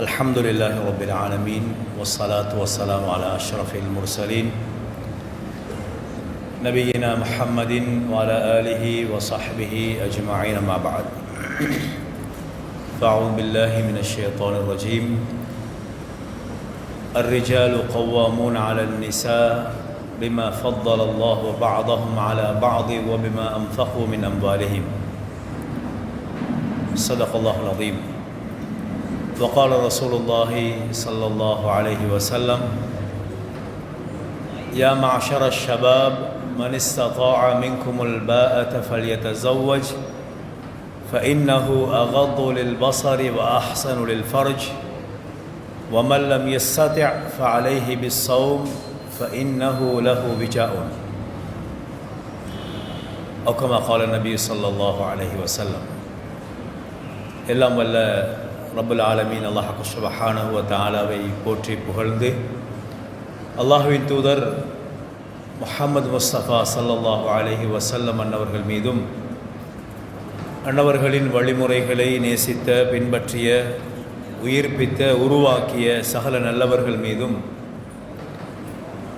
الحمد لله رب العالمين والصلاة والسلام على أشرف المرسلين نبينا محمد وعلى آله وصحبه أجمعين ما بعد فأعوذ بالله من الشيطان الرجيم الرجال قوامون على النساء بما فضل الله بعضهم على بعض وبما أنفقوا من أموالهم صدق الله العظيم وقال رسول الله صلى الله عليه وسلم يا معشر الشباب من استطاع منكم الباءة فليتزوج فإنه أغض للبصر وأحسن للفرج ومن لم يستطع فعليه بالصوم فإنه له وجاء أو كما قال النبي صلى الله عليه وسلم எல்லாம் வல்ல ரப்புல் ஆலமீன் அல்லாஹ் சுப்ஹானஹு வ தஆலாவை போற்றி புகழ்ந்து அல்லாஹ்வின் தூதர் முஹம்மது முஸ்தபா ஸல்லல்லாஹு அலைஹி வஸல்லம் அன்னவர்கள் மீதும் அன்னவர்களின் வழிமுறைகளை நேசித்த பின்பற்றிய உயிர்ப்பித்த உருவாக்கிய சகல நல்லவர்கள் மீதும்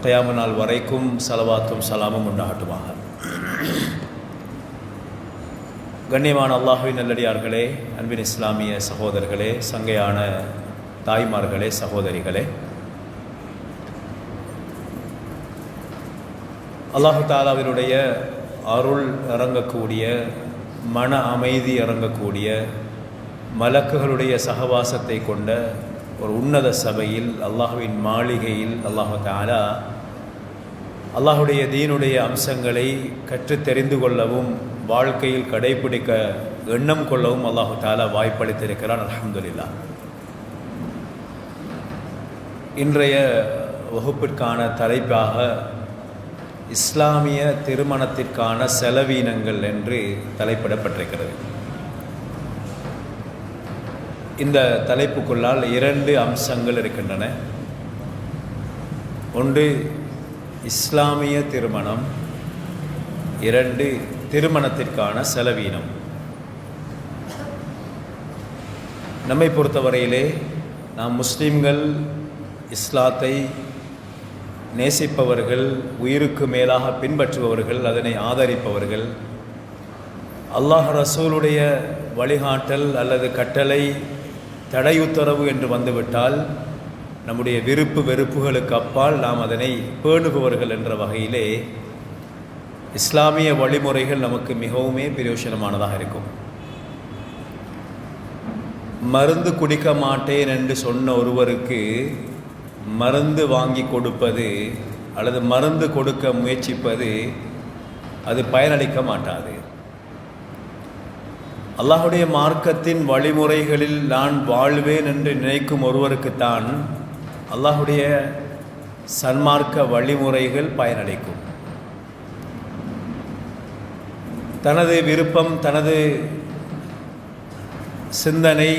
கியாமத் நாள் வரைக்கும் ஸலவாத்தும் ஸலாமும் உண்டாகட்டுமாக. கண்ணியமான அல்லாஹ்வின் நல்லடியார்களே, அன்பின் இஸ்லாமிய சகோதரர்களே, சங்கையான தாய்மார்களே, சகோதரிகளே, அல்லாஹு தாலாவினுடைய அருள் இறங்கக்கூடிய, மன அமைதி இறங்கக்கூடிய, மலக்குகளுடைய சகவாசத்தை கொண்ட ஒரு உன்னத சபையில், அல்லாஹுவின் மாளிகையில் அல்லாஹு தாலா அல்லாஹுடைய தீனுடைய அம்சங்களை கற்று தெரிந்து கொள்ளவும் வாழ்க்கையில் கடைபிடிக்க எண்ணம் கொள்ளவும் அல்லாஹு தாலா வாய்ப்பளித்திருக்கிறான். அல்ஹம்துலில்லாஹ். இன்றைய வகுப்பிற்கான தலைப்பாக இஸ்லாமிய திருமணத்திற்கான செலவீனங்கள் என்று தலைப்பிடப்பட்டிருக்கிறது. இந்த தலைப்புக்குள்ளால் இரண்டு அம்சங்கள் இருக்கின்றன. ஒன்று இஸ்லாமிய திருமணம், இரண்டு திருமணத்திற்கான செலவீனம். நம்மை பொறுத்தவரையிலே நாம் முஸ்லீம்கள், இஸ்லாத்தை நேசிப்பவர்கள், உயிருக்கு மேலாக பின்பற்றுபவர்கள், அதனை ஆதரிப்பவர்கள், அல்லாஹ் ரசூலுடைய வழிகாட்டல் அல்லது கட்டளை தடையுத்தரவு என்று வந்துவிட்டால் நம்முடைய விருப்பு வெறுப்புகளுக்கு அப்பால் நாம் அதனை பேணுபவர்கள் என்ற வகையிலே இஸ்லாமிய வழிமுறைகள் நமக்கு மிகவுமே பிரயோஜனமானதாக இருக்கும். மருந்து குடிக்க மாட்டேன் என்று சொன்ன ஒருவருக்கு மருந்து வாங்கி கொடுப்பது அல்லது மருந்து கொடுக்க முயற்சிப்பது அது பயனளிக்க மாட்டாது. அல்லாஹுடைய மார்க்கத்தின் வழிமுறைகளில் நான் வாழ்வேன் என்று நினைக்கும் ஒருவருக்குத்தான் அல்லாஹுடைய சன்மார்க்க வழிமுறைகள் பயனளிக்கும். தனது விருப்பம், தனது சிந்தனை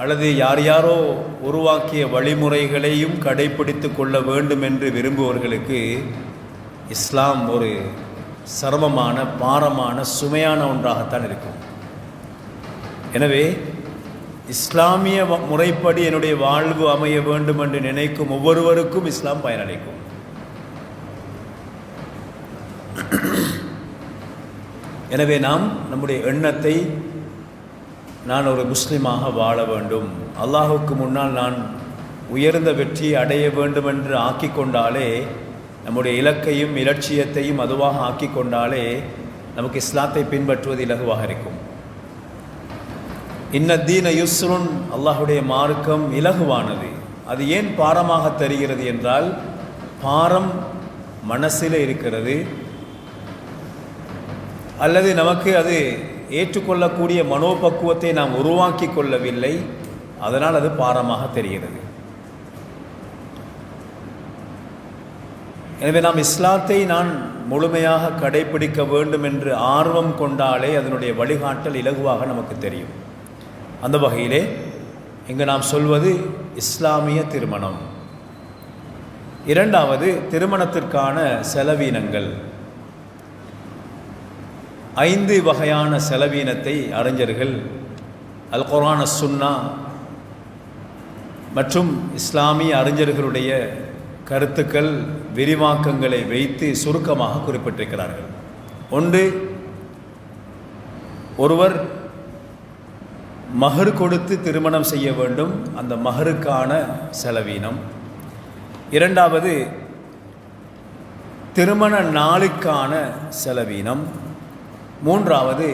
அல்லது யாரோ உருவாக்கிய வழிமுறைகளையும் கடைப்பிடித்து கொள்ள வேண்டும் என்று விரும்புவர்களுக்கு இஸ்லாம் ஒரு சிரமமான, பாரமான, சுமையான ஒன்றாகத்தான் இருக்கும். எனவே இஸ்லாமிய முறைப்படி என்னுடைய வாழ்வு அமைய வேண்டும் என்று நினைக்கும் ஒவ்வொருவருக்கும் இஸ்லாம் பயனளிக்கும். எனவே நாம் நம்முடைய எண்ணத்தை நான் ஒரு முஸ்லீமாக வாழ வேண்டும், அல்லாஹுக்கு முன்னால் நான் உயர்ந்த வெற்றியை அடைய வேண்டும் என்று ஆக்கிக்கொண்டாலே, நம்முடைய இலக்கையும் இலட்சியத்தையும் அதுவாக ஆக்கிக்கொண்டாலே நமக்கு இஸ்லாத்தை பின்பற்றுவது இலகுவாக இருக்கும். இன்னத்தீன யுஸ்ருன், அல்லாஹுடைய மார்க்கம் இலகுவானது. அது ஏன் பாரமாக தெரிகிறது என்றால், பாரம் மனசில் இருக்கிறது அல்லது நமக்கு அது ஏற்றுக்கொள்ளக்கூடிய மனோபக்குவத்தை நாம் உருவாக்கி கொள்ளவில்லை, அதனால் அது பாரமாக தெரிகிறது. எனவே நாம் இஸ்லாத்தை நான் முழுமையாக கடைபிடிக்க வேண்டும் என்று ஆர்வம் கொண்டாலே அதனுடைய வழிகாட்டல் இலகுவாக நமக்கு தெரியும். அந்த வகையிலே இங்கு நாம் சொல்வது இஸ்லாமிய திருமணம். இரண்டாவது, திருமணத்திற்கான செலவீனங்கள். 5 வகையான செலவீனத்தை அறிஞர்கள் அல் குர்ஆன் சுன்னா மற்றும் இஸ்லாமிய அறிஞர்களுடைய கருத்துக்கள் விரிவாக்கங்களை வைத்து சுருக்கமாக குறிப்பிட்டிருக்கிறார்கள். ஒன்று, ஒருவர் மஹர் கொடுத்து திருமணம் செய்ய வேண்டும், அந்த மஹருக்கான செலவீனம். இரண்டாவது, திருமண நாளுக்கான செலவீனம். மூன்றாவது,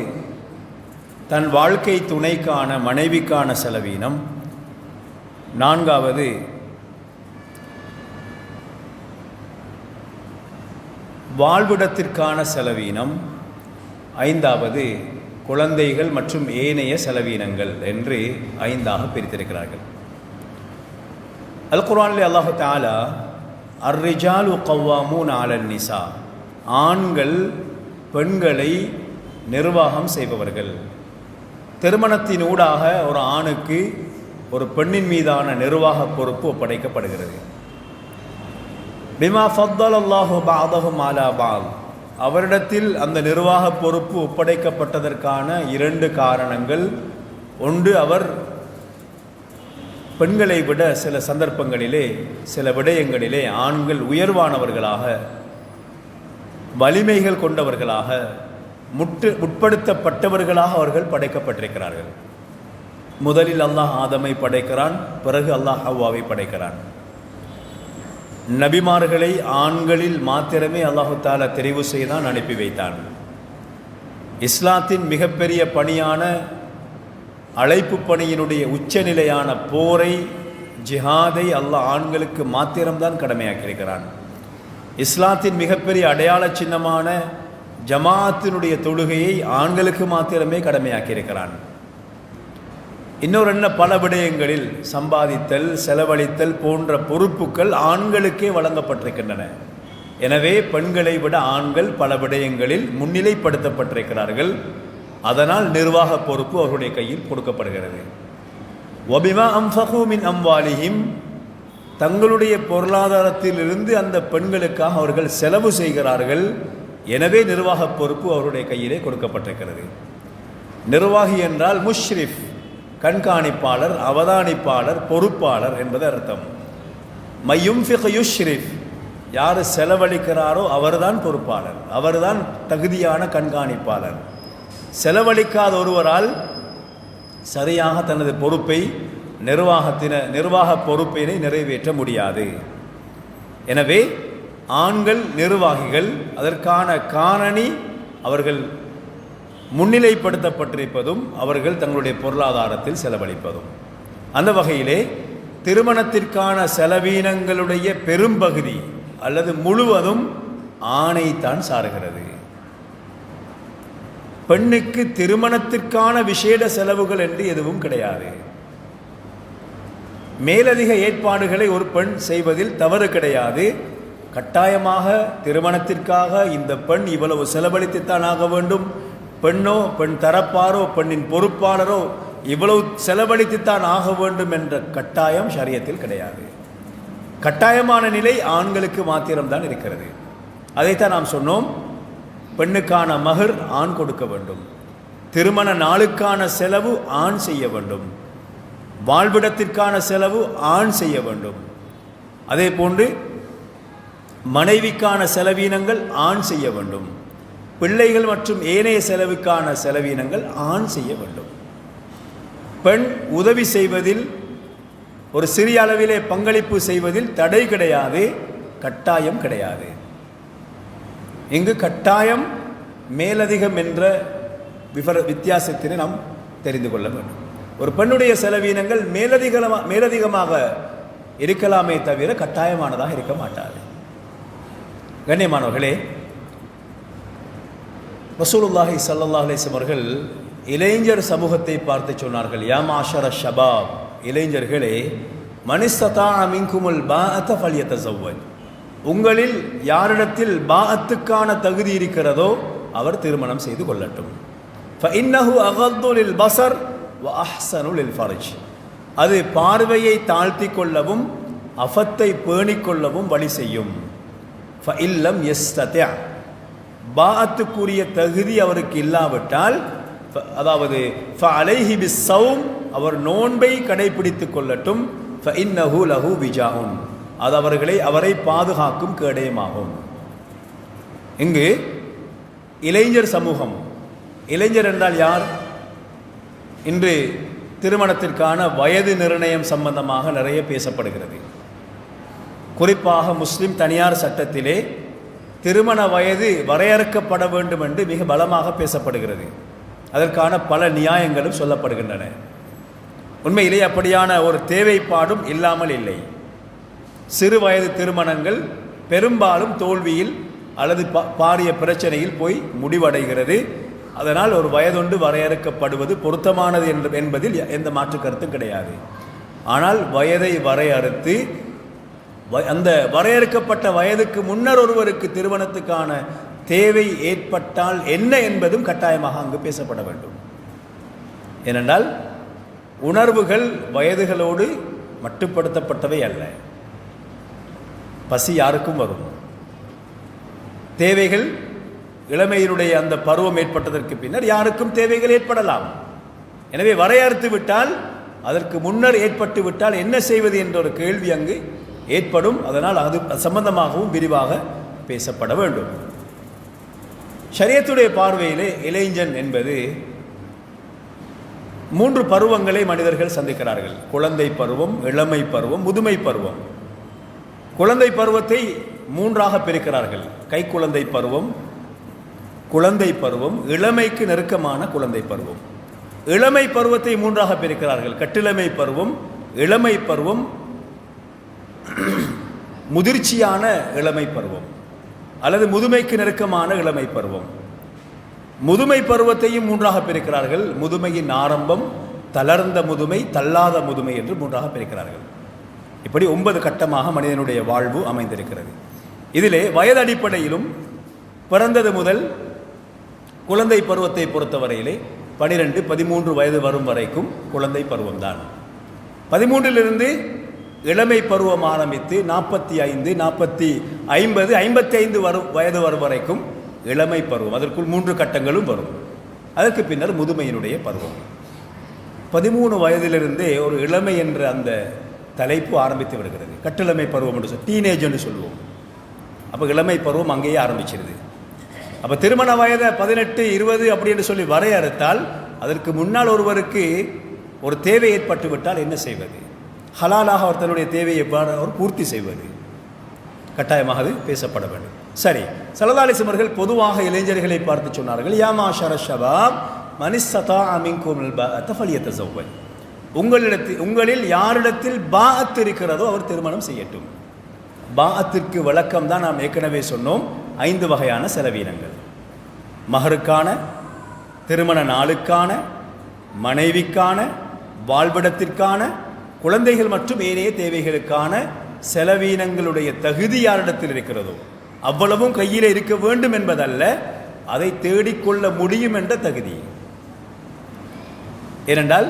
தன் வாழ்க்கை துணைக்கான மனைவிக்கான செலவீனம். நான்காவது, வாழ்விடத்திற்கான செலவீனம். ஐந்தாவது, குழந்தைகள் மற்றும் ஏனைய செலவீனங்கள் என்று ஐந்தாக பிரித்திருக்கிறார்கள். அல் குர்ஆனில் அல்லாஹ் தஆலா அர்ரிஜாலு கவ்வாமூன் அலன் நிசா, ஆண்கள் பெண்களை நிர்வாகம் செய்பவர்கள். திருமணத்தினூடாக ஒரு ஆணுக்கு ஒரு பெண்ணின் மீதான நிர்வாக பொறுப்பு ஒப்படைக்கப்படுகிறது. பிமா ஃபத்தலல்லாஹு பஅதஹும் அலா பஅத், அவரிடத்தில் அந்த நிர்வாக பொறுப்பு ஒப்படைக்கப்பட்டதற்கான இரண்டு காரணங்கள். ஒன்று, அவர் பெண்களை விட சில சந்தர்ப்பங்களிலே சில விடயங்களிலே ஆண்கள் உயர்வானவர்களாக, வலிமைகள் கொண்டவர்களாக, முற்படுத்தப்பட்டவர்களாக அவர்கள் படைக்கப்பட்டிருக்கிறார்கள். முதலில் அல்லாஹ் ஆதமை படைக்கிறான், பிறகு அல்லாஹ் ஹவ்வாவை படைக்கிறான். நபிமார்களை ஆண்களில் மாத்திரமே அல்லாஹு தஆலா தெரிவு செய்தான், அனுப்பி வைத்தான். இஸ்லாத்தின் மிகப்பெரிய பணியான அழைப்பு பணியினுடைய உச்சநிலையான போரை, ஜிஹாதை அல்லாஹ் ஆண்களுக்கு மாத்திரம்தான் கடமையாக்கியிருக்கிறான். இஸ்லாத்தின் மிகப்பெரிய அடையாள சின்னமான ஜமாஅத்தினுடைய தொழுகையை ஆண்களுக்கு மாத்திரமே கடமையாக்கியிருக்கிறான். இன்னொரு என்ன, பல விடயங்களில் சம்பாதித்தல், செலவழித்தல் போன்ற பொறுப்புகள் ஆண்களுக்கே வழங்கப்பட்டிருக்கின்றன. எனவே பெண்களை விட ஆண்கள் பல விடயங்களில் முன்னிலைப்படுத்தப்பட்டிருக்கிறார்கள். அதனால் நிர்வாக பொறுப்பு அவர்களுடைய கையில் கொடுக்கப்படுகிறது. வபிமா அன்ஃபகு மின் அம்வாலிஹிம், தங்களுடைய பொருளாதாரத்திலிருந்து அந்த பெண்களுக்காக அவர்கள் செலவு செய்கிறார்கள். எனவே நிர்வாக பொறுப்பு அவருடைய கையிலே கொடுக்கப்பட்டிருக்கிறது. நிர்வாகி என்றால் முஷ்ரிஃப், கண்காணிப்பாளர், அவதானிப்பாளர், பொறுப்பாளர் என்பது அர்த்தம். மையும்ஃபிக் யுஷ்ரிஃப், யார் செலவழிக்கிறாரோ அவர்தான் பொறுப்பாளர், அவர்தான் தகுதியான கண்காணிப்பாளர். செலவழிக்காத ஒருவரால் சரியாக தனது பொறுப்பை நிர்வாக பொறுப்பினை நிறைவேற்ற முடியாது. எனவே ஆண்கள் நிர்வாகிகள், அதற்கான காரணி அவர்கள் முன்னிலைப்படுத்தப்பட்டிருப்பதும் அவர்கள் தங்களுடைய பொருளாதாரத்தில் செலவழிப்பதும். அந்த வகையிலே திருமணத்திற்கான செலவீனங்களுடைய பெரும்பகுதி அல்லது முழுவதும் ஆணைத்தான் சாருகிறது. பெண்ணுக்கு திருமணத்திற்கான விசேட செலவுகள் என்று எதுவும் கிடையாது. மேலதிக ஏற்பாடுகளை ஒரு பெண் செய்வதில் தவறு கிடையாது. கட்டாயமாக திருமணத்திற்காக இந்த பெண் இவ்வளவு செலவழித்துத்தான் ஆக வேண்டும், பெண்ணோ பெண் தரப்பாரோ பெண்ணின் பொறுப்பாளரோ இவ்வளவு செலவழித்துத்தான் ஆக வேண்டும் என்ற கட்டாயம் ஷரியத்தில் கிடையாது. கட்டாயமான நிலை ஆண்களுக்கு மாத்திரம்தான் இருக்கிறது. அதைத்தான் நாம் சொன்னோம். பெண்ணுக்கான மஹர் ஆண் கொடுக்க வேண்டும், திருமண நாளுக்கான செலவு ஆண் செய்ய வேண்டும், வாழ்விடத்திற்கான செலவு ஆண் செய்ய வேண்டும். அதே போன்று மனைவிக்கான செலவீனங்கள் ஆண் செய்ய வேண்டும், பிள்ளைகள் மற்றும் ஏனைய செலவுக்கான செலவீனங்கள் ஆண் செய்ய வேண்டும். பெண் உதவி செய்வதில், ஒரு சிறிய அளவிலே பங்களிப்பு செய்வதில் தடை கிடையாது, கட்டாயம் கிடையாது. இங்கு கட்டாயம் மேலதிகம் என்ற வித்தியாசத்தினை நாம் தெரிந்து கொள்ள வேண்டும். ஒரு பெண்ணுடைய செலவீனங்கள் மேலதிகமாக இருக்கலாமே தவிர கட்டாயமானதாக இருக்க மாட்டாது. கண்ணியமானவர்களே, ரசூலுல்லாஹி ஸல்லல்லாஹு அலைஹி வஸல்லம் அவர்கள் இளைஞர் சமூகத்தை பார்த்து சொன்னார்கள், யா மாஷர ஷபாப், இளைஞர்களே, மனிஸ்ததா மின்குமுல் பாஅத ஃபல்யதஸவ்வஜ், உங்களில் யாரிடத்தில் பாஅத்துக்கான தகுதி இருக்கிறதோ அவர் திருமணம் செய்து கொள்ளட்டும். ஃபஇன்னஹு அகது லில் பஸர் வ அஹ்ஸனு லில் ஃபர்ஜ், அது பார்வையை தாழ்த்தி கொள்ளவும் அஃபத்தை பேணிக்கொள்ளவும் வழி செய்யும். ஃபஇல்லம் யஸ்ததி', பாஅத்துக்குரிய தகுதி அவருக்கு இல்லாவிட்டால், அதாவது ஃபஅலைஹி பிஸ்ஸௌம், அவர் நோன்பை கடைபிடித்து கொள்ளட்டும். ஃபஇன்னஹு லஹு விஜாஉன், அது அவரை பாதுகாக்கும் கேடயமாகும். இங்கு இளைஞர் சமூகம், இளைஞர் என்றால் யார்? இன்று திருமணத்திற்கான வயது நிர்ணயம் சம்பந்தமாக நிறைய பேசப்படுகிறது. குறிப்பாக முஸ்லிம் தனியார் சட்டத்திலே திருமண வயது வரையறுக்கப்பட வேண்டும் என்று மிக பலமாக பேசப்படுகிறது. அதற்கான பல நியாயங்களும் சொல்லப்படுகின்றன. உண்மையிலே அப்படியான ஒரு தேவைப்பாடும் இல்லாமல் இல்லை. சிறு வயது திருமணங்கள் பெரும்பாலும் தோல்வியில் அல்லது பாரிய பிரச்சனையில் போய் முடிவடைகிறது. அதனால் ஒரு வயதொன்று வரையறுக்கப்படுவது பொருத்தமானது என்பதில் எந்த மாற்று கருத்தும் கிடையாது. ஆனால் வயதை வரையறுத்து அந்த வரையறுக்கப்பட்ட வயதுக்கு முன்னர் ஒருவருக்கு திருமணத்துக்கான தேவை ஏற்பட்டால் என்ன என்பதும் கட்டாயமாக அங்கு பேசப்பட வேண்டும். ஏனென்றால் உணர்வுகள் வயதுகளோடு மட்டுப்படுத்தப்பட்டவை அல்ல. பசி யாருக்கும் வரும். தேவைகள் இளமையினுடைய அந்த பருவம் ஏற்பட்டதற்கு பின்னர் யாருக்கும் தேவைகள் ஏற்படலாம். எனவே வரையறுத்து விட்டால், அதற்கு முன்னர் ஏற்பட்டு விட்டால் என்ன செய்வது என்ற ஒரு கேள்வி அங்கு ஏற்படும். அதனால் அது சம்பந்தமாகவும் விரிவாக பேசப்பட வேண்டும். ஷரியத்துடைய பார்வையிலே இளைஞன் என்பது 3 பருவங்களை மனிதர்கள் சந்திக்கிறார்கள். குழந்தை பருவம், இளமை பருவம், முதுமை பருவம். குழந்தை பருவத்தை 3ஆக பிரிக்கிறார்கள். கைக்குழந்தை பருவம், குழந்தை பருவம், இளமைக்கு நெருக்கமான குழந்தை பருவம். இளமை பருவத்தை 3ஆக பிரிக்கிறார்கள். கட்டிளமை பருவம், இளமை பருவம், முதிர்ச்சியான இளமை பருவம் அல்லது முதுமைக்கு நெருக்கமான இளமை பருவம். முதுமை பருவத்தையும் 3ஆக பிரிக்கிறார்கள். முதுமையின் ஆரம்பம், தளர்ந்த முதுமை, தள்ளாத முதுமை என்று 3ஆக பிரிக்கிறார்கள். இப்படி 9 கட்டமாக மனிதனுடைய வாழ்வு அமைந்திருக்கிறது. இதிலே வயது அடிப்படையிலும் பிறந்தது முதல் குழந்தை பருவத்தை பொறுத்தவரையிலே 12, 13 வயது வரும் வரைக்கும் குழந்தை பருவம்தான். 13லிருந்து இளமை பருவம் ஆரம்பித்து 45, 40, 50, 55 வயது வரும் வரைக்கும் இளமை பருவம். அதற்குள் 3 கட்டங்களும் வரும். அதற்கு பின்னர் முதுமையினுடைய பருவம். 13 வயதிலிருந்தே ஒரு இளமை என்ற அந்த தலைப்பு ஆரம்பித்து விடுகிறது. கட்டிளமை பருவம் என்று டீனேஜ் என்று சொல்லுவோம். அப்போ இளமை பருவம் அங்கேயே ஆரம்பிச்சிருது. அப்போ திருமண வயதை 18, 20 அப்படி என்று சொல்லி வரையறுத்தால், அதற்கு முன்னால் ஒருவருக்கு ஒரு தேவை ஏற்பட்டு விட்டால் என்ன செய்வது? ஹலாலாக அவர் தன்னுடைய தேவையை எவ்வாறு அவர் பூர்த்தி செய்வது? கட்டாயமாக அது பேசப்பட வேண்டும். சரி, ஸல்லல்லாஹு அலைஹி வஸல்லம் அவர்கள் பொதுவாக இளைஞர்களை பார்த்து சொன்னார்கள், யா மாஷர ஷபாப் மன் இஸ்ததாஅ மின்குமுல் பாஅத்த ஃபல்யதஸவ்வஜ். உங்களில் யாரிடத்தில் பாஅத் இருக்கிறதோ அவர் திருமணம் செய்யட்டும். பாஅத்திற்கு விளக்கம் தான் நாம் ஏற்கனவே சொன்னோம். 5 வகையான செலவீனங்கள்: மஹருக்கான, திருமண நாளுக்கான, மனைவிக்கான, வாழ்விடத்திற்கான, குழந்தைகள் மற்றும் ஏனைய தேவைகளுக்கான செலவீனங்களுடைய தகுதி யாரிடத்தில் இருக்கிறதோ அவ்வளவும் கையில் இருக்க வேண்டும் என்பதல்ல, அதை தேடிக்கொள்ள முடியும் என்ற தகுதி. ஏனென்றால்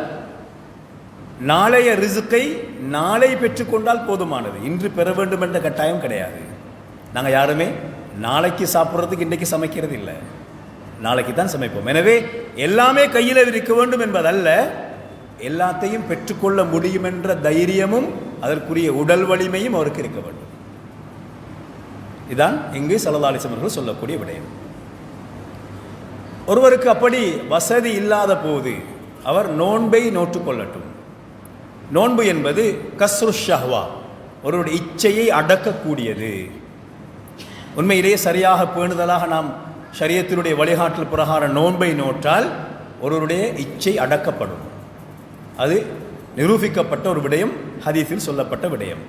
நாளைய ரிசுக்கை நாளை பெற்றுக்கொண்டால் போதுமானது. இன்று பெற வேண்டும் என்ற கட்டாயம் கிடையாது. நாங்கள் யாருமே நாளைக்கு சாப்பிட்றதுக்கு இன்றைக்கு சமைக்கிறது இல்லை, நாளைக்கு தான் சமைப்போம். எனவே எல்லாமே கையில் இருக்க வேண்டும் என்பதல்ல, எல்லாத்தையும் பெற்றுக்கொள்ள முடியும் என்ற தைரியமும் அதற்குரிய உடல் வலிமையும் அவருக்கு இருக்க வேண்டும். இதுதான் இங்கு ஸல்லல்லாஹு அலைஹி வஸல்லம் அவர்கள் சொல்லக்கூடிய விடயம். ஒருவருக்கு அப்படி வசதி இல்லாத போது அவர் நோன்பை நோற்றுக்கொள்ளட்டும். நோன்பு என்பது கஸ்ரு ஷஹ்வா, ஒருவருடைய இச்சையை அடக்கக்கூடியது. உண்மையிலேயே சரியாக பேணுதலாக நாம் ஷரியத்தினுடைய வழிகாட்டல் பிரகாரம் நோன்பை நோற்றால் ஒருவருடைய இச்சை அடக்கப்படும். அது நிரூபிக்கப்பட்ட ஒரு விடயம், ஹதீஸில் சொல்லப்பட்ட விடயம்.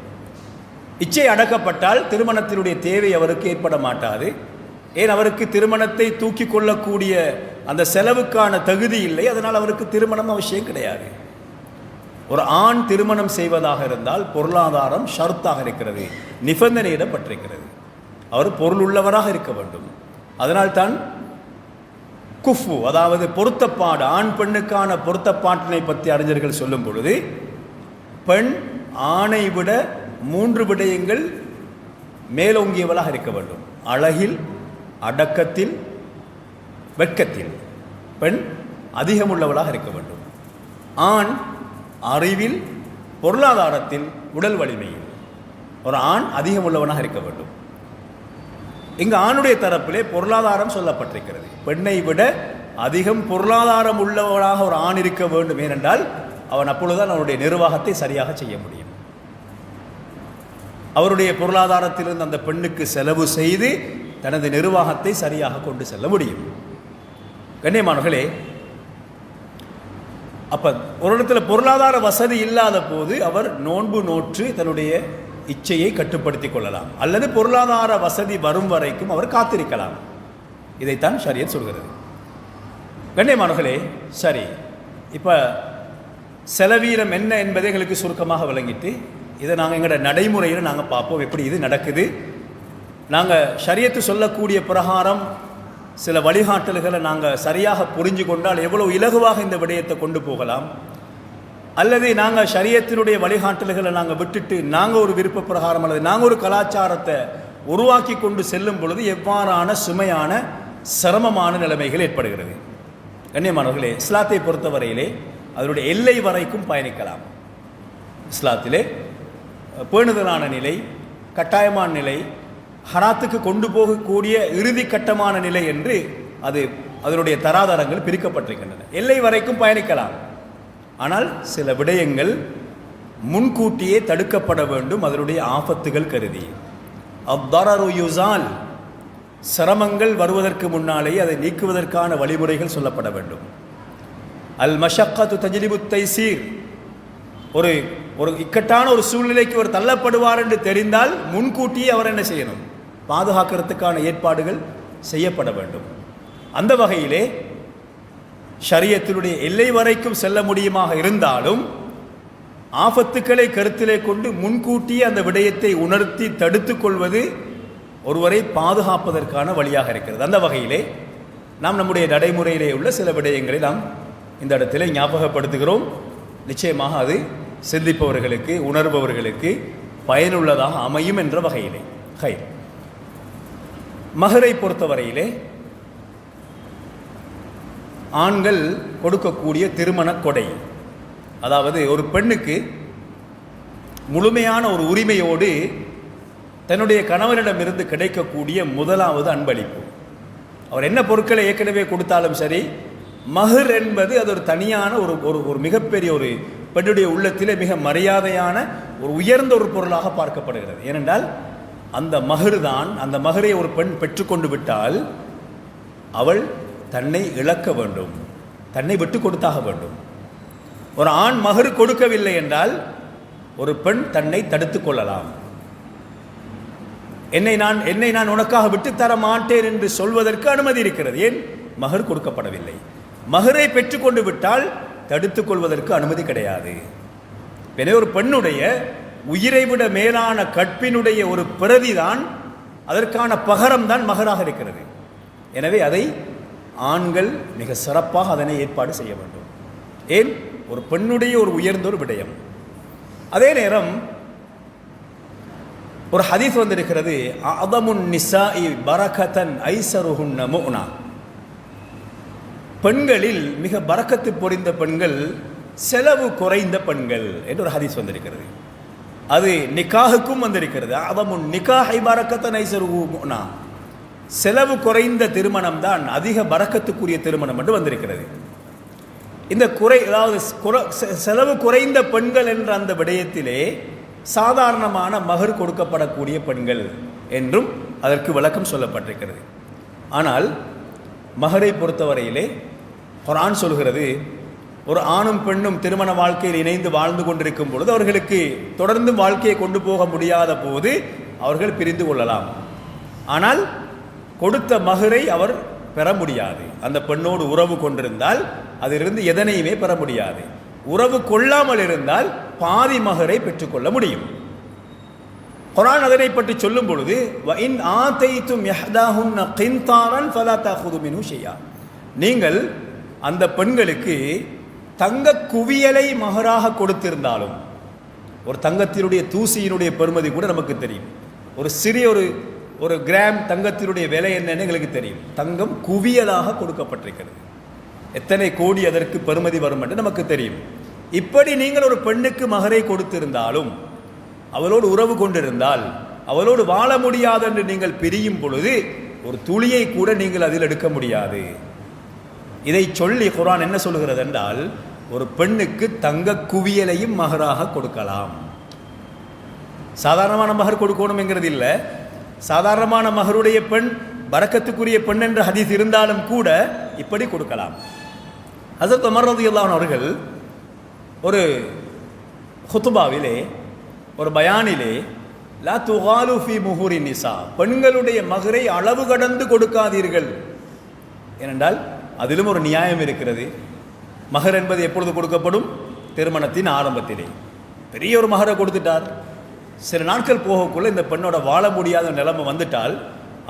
இச்சை அடக்கப்பட்டால் திருமணத்தினுடைய தேவை அவருக்கு ஏற்பட மாட்டாது. ஏன்? அவருக்கு திருமணத்தை தூக்கி கொள்ளக்கூடிய அந்த செலவுக்கான தகுதி இல்லை. அதனால் அவருக்கு திருமணம் அவசியம் கிடையாது. ஒரு ஆண் திருமணம் செய்வதாக இருந்தால் பொருளாதாரம் ஷர்த்தாக இருக்கிறது, நிபந்தனையிடப்பட்டிருக்கிறது. அவர் பொருள் உள்ளவராக இருக்க வேண்டும். அதனால்தான் குஃபு, அதாவது பொருத்தப்பாடு, ஆண் பெண்ணுக்கான பொருத்தப்பாட்டினை பற்றி அறிஞர்கள் சொல்லும் பொழுது, பெண் ஆணை விட 3 விடயங்கள் மேலோங்கியவளாக இருக்க வேண்டும். அழகில், அடக்கத்தில், வெட்கத்தில் பெண் அதிகமுள்ளவளாக இருக்க வேண்டும். ஆண் அறிவில், பொருளாதாரத்தில், உடல் வலிமையில் ஒரு ஆண் அதிகம் உள்ளவனாக இருக்க வேண்டும். இங்கு ஆணுடைய தரப்பிலே பொருளாதாரம் சொல்லப்பட்டிருக்கிறது. பெண்ணை விட அதிகம் பொருளாதாரம் உள்ளவனாக ஒரு ஆண் இருக்க வேண்டும். ஏனென்றால் அவன் அப்பொழுதுதான் அவனுடைய நிர்வாகத்தை சரியாக செய்ய முடியும். அவருடைய பொருளாதாரத்திலிருந்து அந்த பெண்ணுக்கு செலவு செய்து தனது நிர்வாகத்தை சரியாக கொண்டு செல்ல முடியும். கண்ணியமானவர்களே, அப்போ ஒரு இடத்துல பொருளாதார வசதி இல்லாத போது அவர் நோன்பு நோற்று தன்னுடைய இச்சையை கட்டுப்படுத்திக் கொள்ளலாம், அல்லது பொருளாதார வசதி வரும் வரைக்கும் அவர் காத்திருக்கலாம். இதைத்தான் ஷரியத் சொல்கிறது. கண்ணியமானவர்களே, சரி, இப்போ செலவீனம் என்ன என்பதை எங்களுக்கு சுருக்கமாக விளங்கிட்டு இதை நாங்கள் எங்களோட நடைமுறையில் நாங்கள் பார்ப்போம், எப்படி இது நடக்குது. நாங்கள் ஷரியத்து சொல்லக்கூடிய பிரகாரம் சில வழிகாட்டல்களை நாங்கள் சரியாக புரிஞ்சு கொண்டால் எவ்வளோ இலகுவாக இந்த விடயத்தை கொண்டு போகலாம். அல்லது நாங்கள் ஷரியத்தினுடைய வழிகாட்டல்களை நாங்கள் விட்டுட்டு நாங்கள் ஒரு விருப்ப பிரகாரம் அல்லது நாங்கள் ஒரு கலாச்சாரத்தை உருவாக்கி கொண்டு செல்லும் பொழுது எவ்வாறான சுமையான சிரமமான நிலைமைகள் ஏற்படுகிறது. கண்ணியமானவர்களே, இஸ்லாத்தை பொறுத்தவரையிலே அதனுடைய எல்லை வரைக்கும் பயணிக்கலாம். இஸ்லாத்திலே பேணுதலான நிலை, கட்டாயமான நிலை, ஹராத்துக்கு கொண்டு போகக்கூடிய இறுதி கட்டமான நிலை என்று அதனுடைய தராதரங்கள் பிரிக்கப்பட்டிருக்கின்றன. எல்லை வரைக்கும் பயணிக்கலாம். ஆனால் சில விடயங்கள் முன்கூட்டியே தடுக்கப்பட வேண்டும், அதனுடைய ஆபத்துகள் கருதி. அத்தரரு யுஸால், சிரமங்கள் வருவதற்கு முன்னாலேயே அதை நீக்குவதற்கான வழிமுறைகள் சொல்லப்பட வேண்டும். அல் மஷக்கத்து தஜ்லிபு தைசீர், ஒரு இக்கட்டான ஒரு சூழ்நிலைக்கு அவர் தள்ளப்படுவார் என்று தெரிந்தால் முன்கூட்டியே அவர் என்ன செய்யணும்? பாதுகாக்கிறதுக்கான ஏற்பாடுகள் செய்யப்பட வேண்டும். அந்த வகையிலே ஷரியத்தினுடைய எல்லை வரைக்கும் செல்ல முடியுமாக இருந்தாலும் ஆபத்துக்களை கருத்திலே கொண்டு முன்கூட்டியே அந்த விடயத்தை உணர்த்தி தடுத்துக் கொள்வது ஒருவரை பாதுகாப்பதற்கான வழியாக இருக்கிறது. அந்த வகையிலே நாம் நம்முடைய நடைமுறையிலே உள்ள சில விடயங்களை நாம் இந்த இடத்துல ஞாபகப்படுத்துகிறோம். நிச்சயமாக அது சிந்திப்பவர்களுக்கு, உணர்பவர்களுக்கு பயனுள்ளதாக அமையும் என்ற வகையிலே. மஹரை பொறுத்தவரையிலே ஆண்கள் கொடுக்கக்கூடிய திருமண கொடை, அதாவது ஒரு பெண்ணுக்கு முழுமையான ஒரு உரிமையோடு தன்னுடைய கணவனிடமிருந்து கிடைக்கக்கூடிய முதலாவது அன்பளிப்பு. அவர் என்ன பொருட்களை ஏற்கனவே கொடுத்தாலும் சரி, மஹர் என்பது அது ஒரு தனியான ஒரு மிகப்பெரிய ஒரு பெண்ணுடைய உள்ளத்திலே மிக மரியாதையான ஒரு உயர்ந்த ஒரு பொருளாக பார்க்கப்படுகிறது. ஏனென்றால் அந்த மஹர் தான், அந்த மஹரை ஒரு பெண் பெற்றுக்கொண்டு விட்டால் அவள் தன்னை இழக்க வேண்டும், தன்னை விட்டு கொடுத்தாக வேண்டும். ஒரு ஆண் மஹர் கொடுக்கவில்லை என்றால் ஒரு பெண் தன்னை தடுத்து கொள்ளலாம். என்னை நான் உனக்காக விட்டு தர மாட்டேன் என்று சொல்வதற்கு அனுமதி இருக்கிறது. ஏன்? மஹர் கொடுக்கப்படவில்லை. மஹரை பெற்றுக்கொண்டு விட்டால் தடுத்துக் கொள்வதற்கு அனுமதி கிடையாது. எனவே ஒரு பெண்ணுடைய உயிரை விட மேலான கற்பினுடைய ஒரு பிரதிதான், அதற்கான பகரம் தான் மஹராக இருக்கிறது. எனவே அதை ஆண்கள் மிக சிறப்பாக அதனை ஏற்பாடு செய்ய வேண்டும். ஏன்? ஒரு பெண்ணுடைய ஒரு உயர்ந்த ஒரு விடயம். அதே நேரம் ஒரு ஹதீஸ் வந்திருக்கிறது, அதமுன் நிசாஇ பரகதன் ஐஸருஹுன்ன முஅனா, பெண்களில் மிக பரக்கத்து பொறிந்த பெண்கள் செலவு குறைந்த பெண்கள் என்று ஒரு ஹதீஸ் வந்திருக்கிறது. அது நிக்காஹுக்கும் வந்திருக்கிறது. அதமுன் நிக்காஹை பரக்கத்தன் ஐஸருஹு முஅனா, செலவு குறைந்த திருமணம் தான் அதிக பரக்கத்துக்குரிய திருமணம் என்று வந்திருக்கிறது. இந்த அதாவது செலவு குறைந்த பெண்கள் என்ற அந்த விடயத்திலே சாதாரணமான மஹர் கொடுக்கப்படக்கூடிய பெண்கள் என்றும் அதற்கு விளக்கம் சொல்லப்பட்டிருக்கிறது. ஆனால் மஹரை பொறுத்தவரையிலே குர்ஆன் சொல்கிறது, ஒரு ஆணும் பெண்ணும் திருமண வாழ்க்கையில் இணைந்து வாழ்ந்து கொண்டிருக்கும் பொழுது அவர்களுக்கு தொடர்ந்து வாழ்க்கையை கொண்டு போக முடியாத போது அவர்கள் பிரிந்து கொள்ளலாம். ஆனால் கொடுத்த மஹரை அவர் பெற முடியாது. அந்த பெண்ணோடு உறவு கொண்டிருந்தால் அதிலிருந்து எதனையுமே பெற முடியாது. உறவு கொள்ளாமல் இருந்தால் பாதி மஹரை பெற்றுக்கொள்ள முடியும். குர்ஆன் அதனை பற்றி சொல்லும் பொழுது, வஇன் ஆதைதும் யஹ்தாஹுன்ன கின்தாரன் ஃபலா தஅഖுது மின்ஹு ஷைஆ, நீங்கள் அந்த பெண்களுக்கு தங்க குவியலை மஹராக கொடுத்திருந்தாலும், ஒரு தங்கத்தினுடைய தூசியினுடைய பெறுமதி கூட நமக்கு தெரியும். ஒரு சிறிய ஒரு கிராம் தங்கத்தினுடைய விலை என்னன்னு எங்களுக்கு தெரியும். தங்கம் குவியலாக கொடுக்கப்பட்டிருக்கிறது. எத்தனை கோடி அதற்கு பெறுமதி வரும் என்று நமக்கு தெரியும். இப்படி நீங்கள் ஒரு பெண்ணுக்கு மகரை கொடுத்திருந்தாலும், அவளோடு உறவு கொண்டிருந்தால், அவளோடு வாழ முடியாது என்று நீங்கள் பிரியும் பொழுது ஒரு துளியை கூட நீங்கள் அதில் எடுக்க முடியாது. இதை சொல்லி குர்ஆன் என்ன சொல்கிறது என்றால், ஒரு பெண்ணுக்கு தங்க குவியலையும் மகராக கொடுக்கலாம். சாதாரணமான மகர் கொடுக்கணும் என்கிறது இல்லை. சாதாரணமான மகருடைய பெண் பரக்கத்துக்குரிய பெண் என்ற ஹதீஸ் இருந்தாலும் கூட இப்படி கொடுக்கலாம். ஹஸரத் உமர் ரலியல்லாஹு அன்ஹு அவர்கள் ஒரு ஹுத்பாவிலே, ஒரு பயானிலே, லா துகாலு ஃபி முஹூரி நிசா, பெண்களுடைய மகரை அளவு கடந்து கொடுக்காதீர்கள். ஏனென்றால் அதிலும் ஒரு நியாயம் இருக்கிறது. மகர் என்பது எப்பொழுது கொடுக்கப்படும்? திருமணத்தின் ஆரம்பத்திலே. பெரிய ஒரு மகரை கொடுத்துட்டார், சில நாட்கள் போகக்குள்ள இந்த பெண்ணோட வாழ முடியாத நிலைமை வந்துட்டால்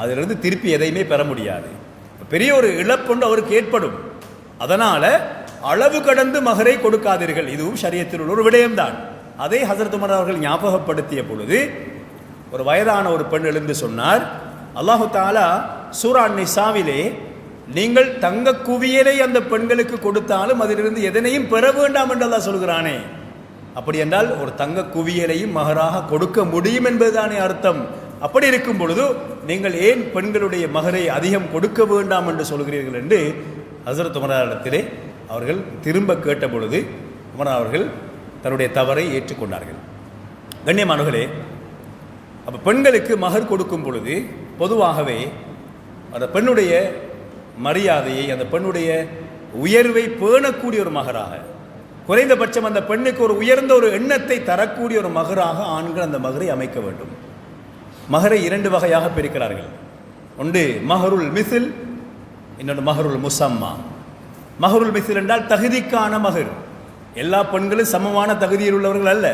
அதிலிருந்து திருப்பி எதையுமே பெற முடியாது. பெரிய ஒரு இழப்புண்டு அவருக்கு ஏற்படும். அதனால் அளவு கடந்து மகரை கொடுக்காதீர்கள். இதுவும் ஷரியத்தில் உள்ள ஒரு விடயம்தான். அதை ஹஸரத் உமர் அவர்கள் ஞாபகப்படுத்திய பொழுது ஒரு வயதான ஒரு பெண் எழுந்து சொன்னார், அல்லாஹு தஆலா சூரா நிசாவிலே, நீங்கள் தங்க குவியலை அந்த பெண்களுக்கு கொடுத்தாலும் அதிலிருந்து எதனையும் பெற வேண்டாம் என்று அல்லாஹ் சொல்கிறானே, அப்படி என்றால் ஒரு தங்க குவியலையும் மகராக கொடுக்க முடியும் என்பதுதானே அர்த்தம். அப்படி இருக்கும் பொழுது நீங்கள் ஏன் பெண்களுடைய மகரை அதிகம் கொடுக்க வேண்டாம் என்று சொல்கிறீர்கள் என்று ஹஸரத் உமரிடத்திலே அவர்கள் திரும்ப கேட்ட பொழுது உமர் அவர்கள் தன்னுடைய தவறை ஏற்றுக்கொண்டார்கள். கண்ணியமானவர்களே, அப்போ பெண்களுக்கு மகர் கொடுக்கும் பொழுது பொதுவாகவே அந்த பெண்ணுடைய மரியாதையை, அந்த பெண்ணுடைய உயர்வை பேணக்கூடிய ஒரு மகராக, குறைந்தபட்சம் அந்த பெண்ணுக்கு ஒரு உயர்ந்த ஒரு எண்ணத்தை தரக்கூடிய ஒரு மகராக ஆண்கள் அந்த மகரை அமைக்க வேண்டும். மகரை இரண்டு வகையாக பிரிக்கிறார்கள். ஒன்று மஹருல் மிசில், இன்னொன்று மஹருல் முசம்மா. மஹருல் மிசில் என்றால் தகுதிக்கான மகர். எல்லா பெண்களும் சமமான தகுதியில் உள்ளவர்கள் அல்ல.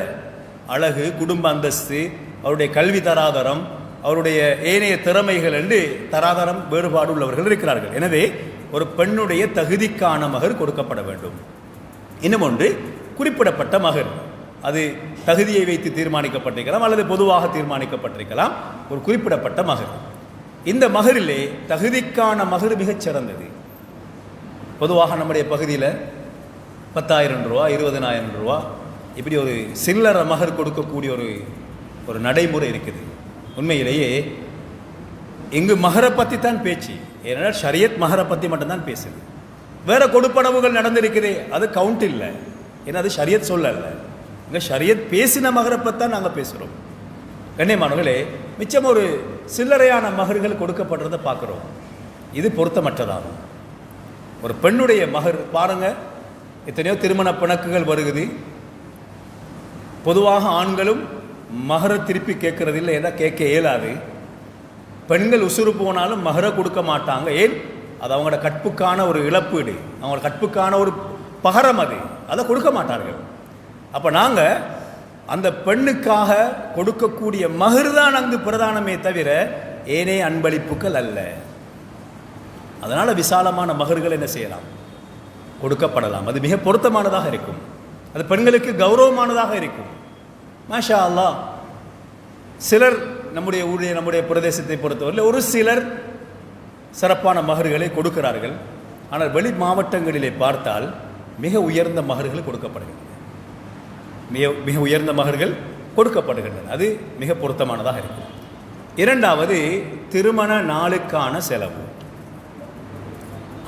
அழகு, குடும்ப அந்தஸ்து, அவருடைய கல்வி தராதரம், அவருடைய ஏனைய திறமைகள் என்று தராதரம் வேறுபாடு உள்ளவர்கள் இருக்கிறார்கள். எனவே ஒரு பெண்ணுடைய தகுதிக்கான மகர் கொடுக்கப்பட வேண்டும். இன்னும் ஒன்று குறிப்பிடப்பட்ட மகர். அது தகுதியை வைத்து தீர்மானிக்கப்பட்டிருக்கலாம் அல்லது பொதுவாக தீர்மானிக்கப்பட்டிருக்கலாம். ஒரு குறிப்பிடப்பட்ட மகர். இந்த மகரிலே தகுதிக்கான மகர் மிகச் சிறந்தது. பொதுவாக நம்முடைய பகுதியில் 10,000 ரூபா, 20,000 ரூபா, இப்படி ஒரு சில்லற மகர் கொடுக்கக்கூடிய ஒரு நடைமுறை இருக்குது. உண்மையிலேயே இங்கு மகரை பற்றி தான் பேச்சு. ஏனென்றால் ஷரியத் மகரை பற்றி மட்டும்தான் பேசுது. வேறு கொடுப்பனவுகள் நடந்திருக்குதே, அது கவுண்ட் இல்லை. ஏன்னா அது ஷரியத் சொல்லலை. இங்கே ஷரியத் பேசின மகரை பற்றி தான் நாங்கள் பேசுகிறோம். கண்ணியமானவர்களே, மிச்சம் ஒரு சில்லறையான மகர்கள் கொடுக்கப்படுறதை பார்க்குறோம். இது பொருத்தமற்றதாகும். ஒரு பெண்ணுடைய மகர் பாருங்கள், எத்தனையோ திருமண பிணக்குகள் வருகுது. பொதுவாக ஆண்களும் மகரை திருப்பி கேட்கறது இல்லை, ஏன்னா கேட்க இயலாது. பெண்கள் உசுறு போனாலும் மகரை கொடுக்க மாட்டாங்க. ஏன்? அது அவங்களோட கற்புக்கான ஒரு இழப்பீடு, அவங்களோட கற்புக்கான ஒரு பகரம், அதை கொடுக்க மாட்டார்கள். அப்போ நாங்கள் அந்த பெண்ணுக்காக கொடுக்கக்கூடிய மகர் தான் அங்கு பிரதானமே தவிர ஏனே அன்பளிப்புகள் அல்ல. அதனால் விசாலமான மகர்கள் என்ன செய்யலாம்? கொடுக்கப்படலாம். அது மிக பொருத்தமானதாக இருக்கும். அது பெண்களுக்கு கௌரவமானதாக இருக்கும். மாஷா அல்லாஹ். சிலர் நம்முடைய ஊரில், நம்முடைய பிரதேசத்தை பொறுத்தவரையில் ஒரு சிலர் சிறப்பான மகர்களை கொடுக்கிறார்கள். ஆனால் வெளி மாவட்டங்களிலே பார்த்தால் மிக உயர்ந்த மகர்கள் கொடுக்கப்படுகின்றன. மிக உயர்ந்த மகர்கள் கொடுக்கப்படுகின்றன. அது மிக பொருத்தமானதாக இருக்கும். இரண்டாவது, திருமண நாளுக்கான செலவு.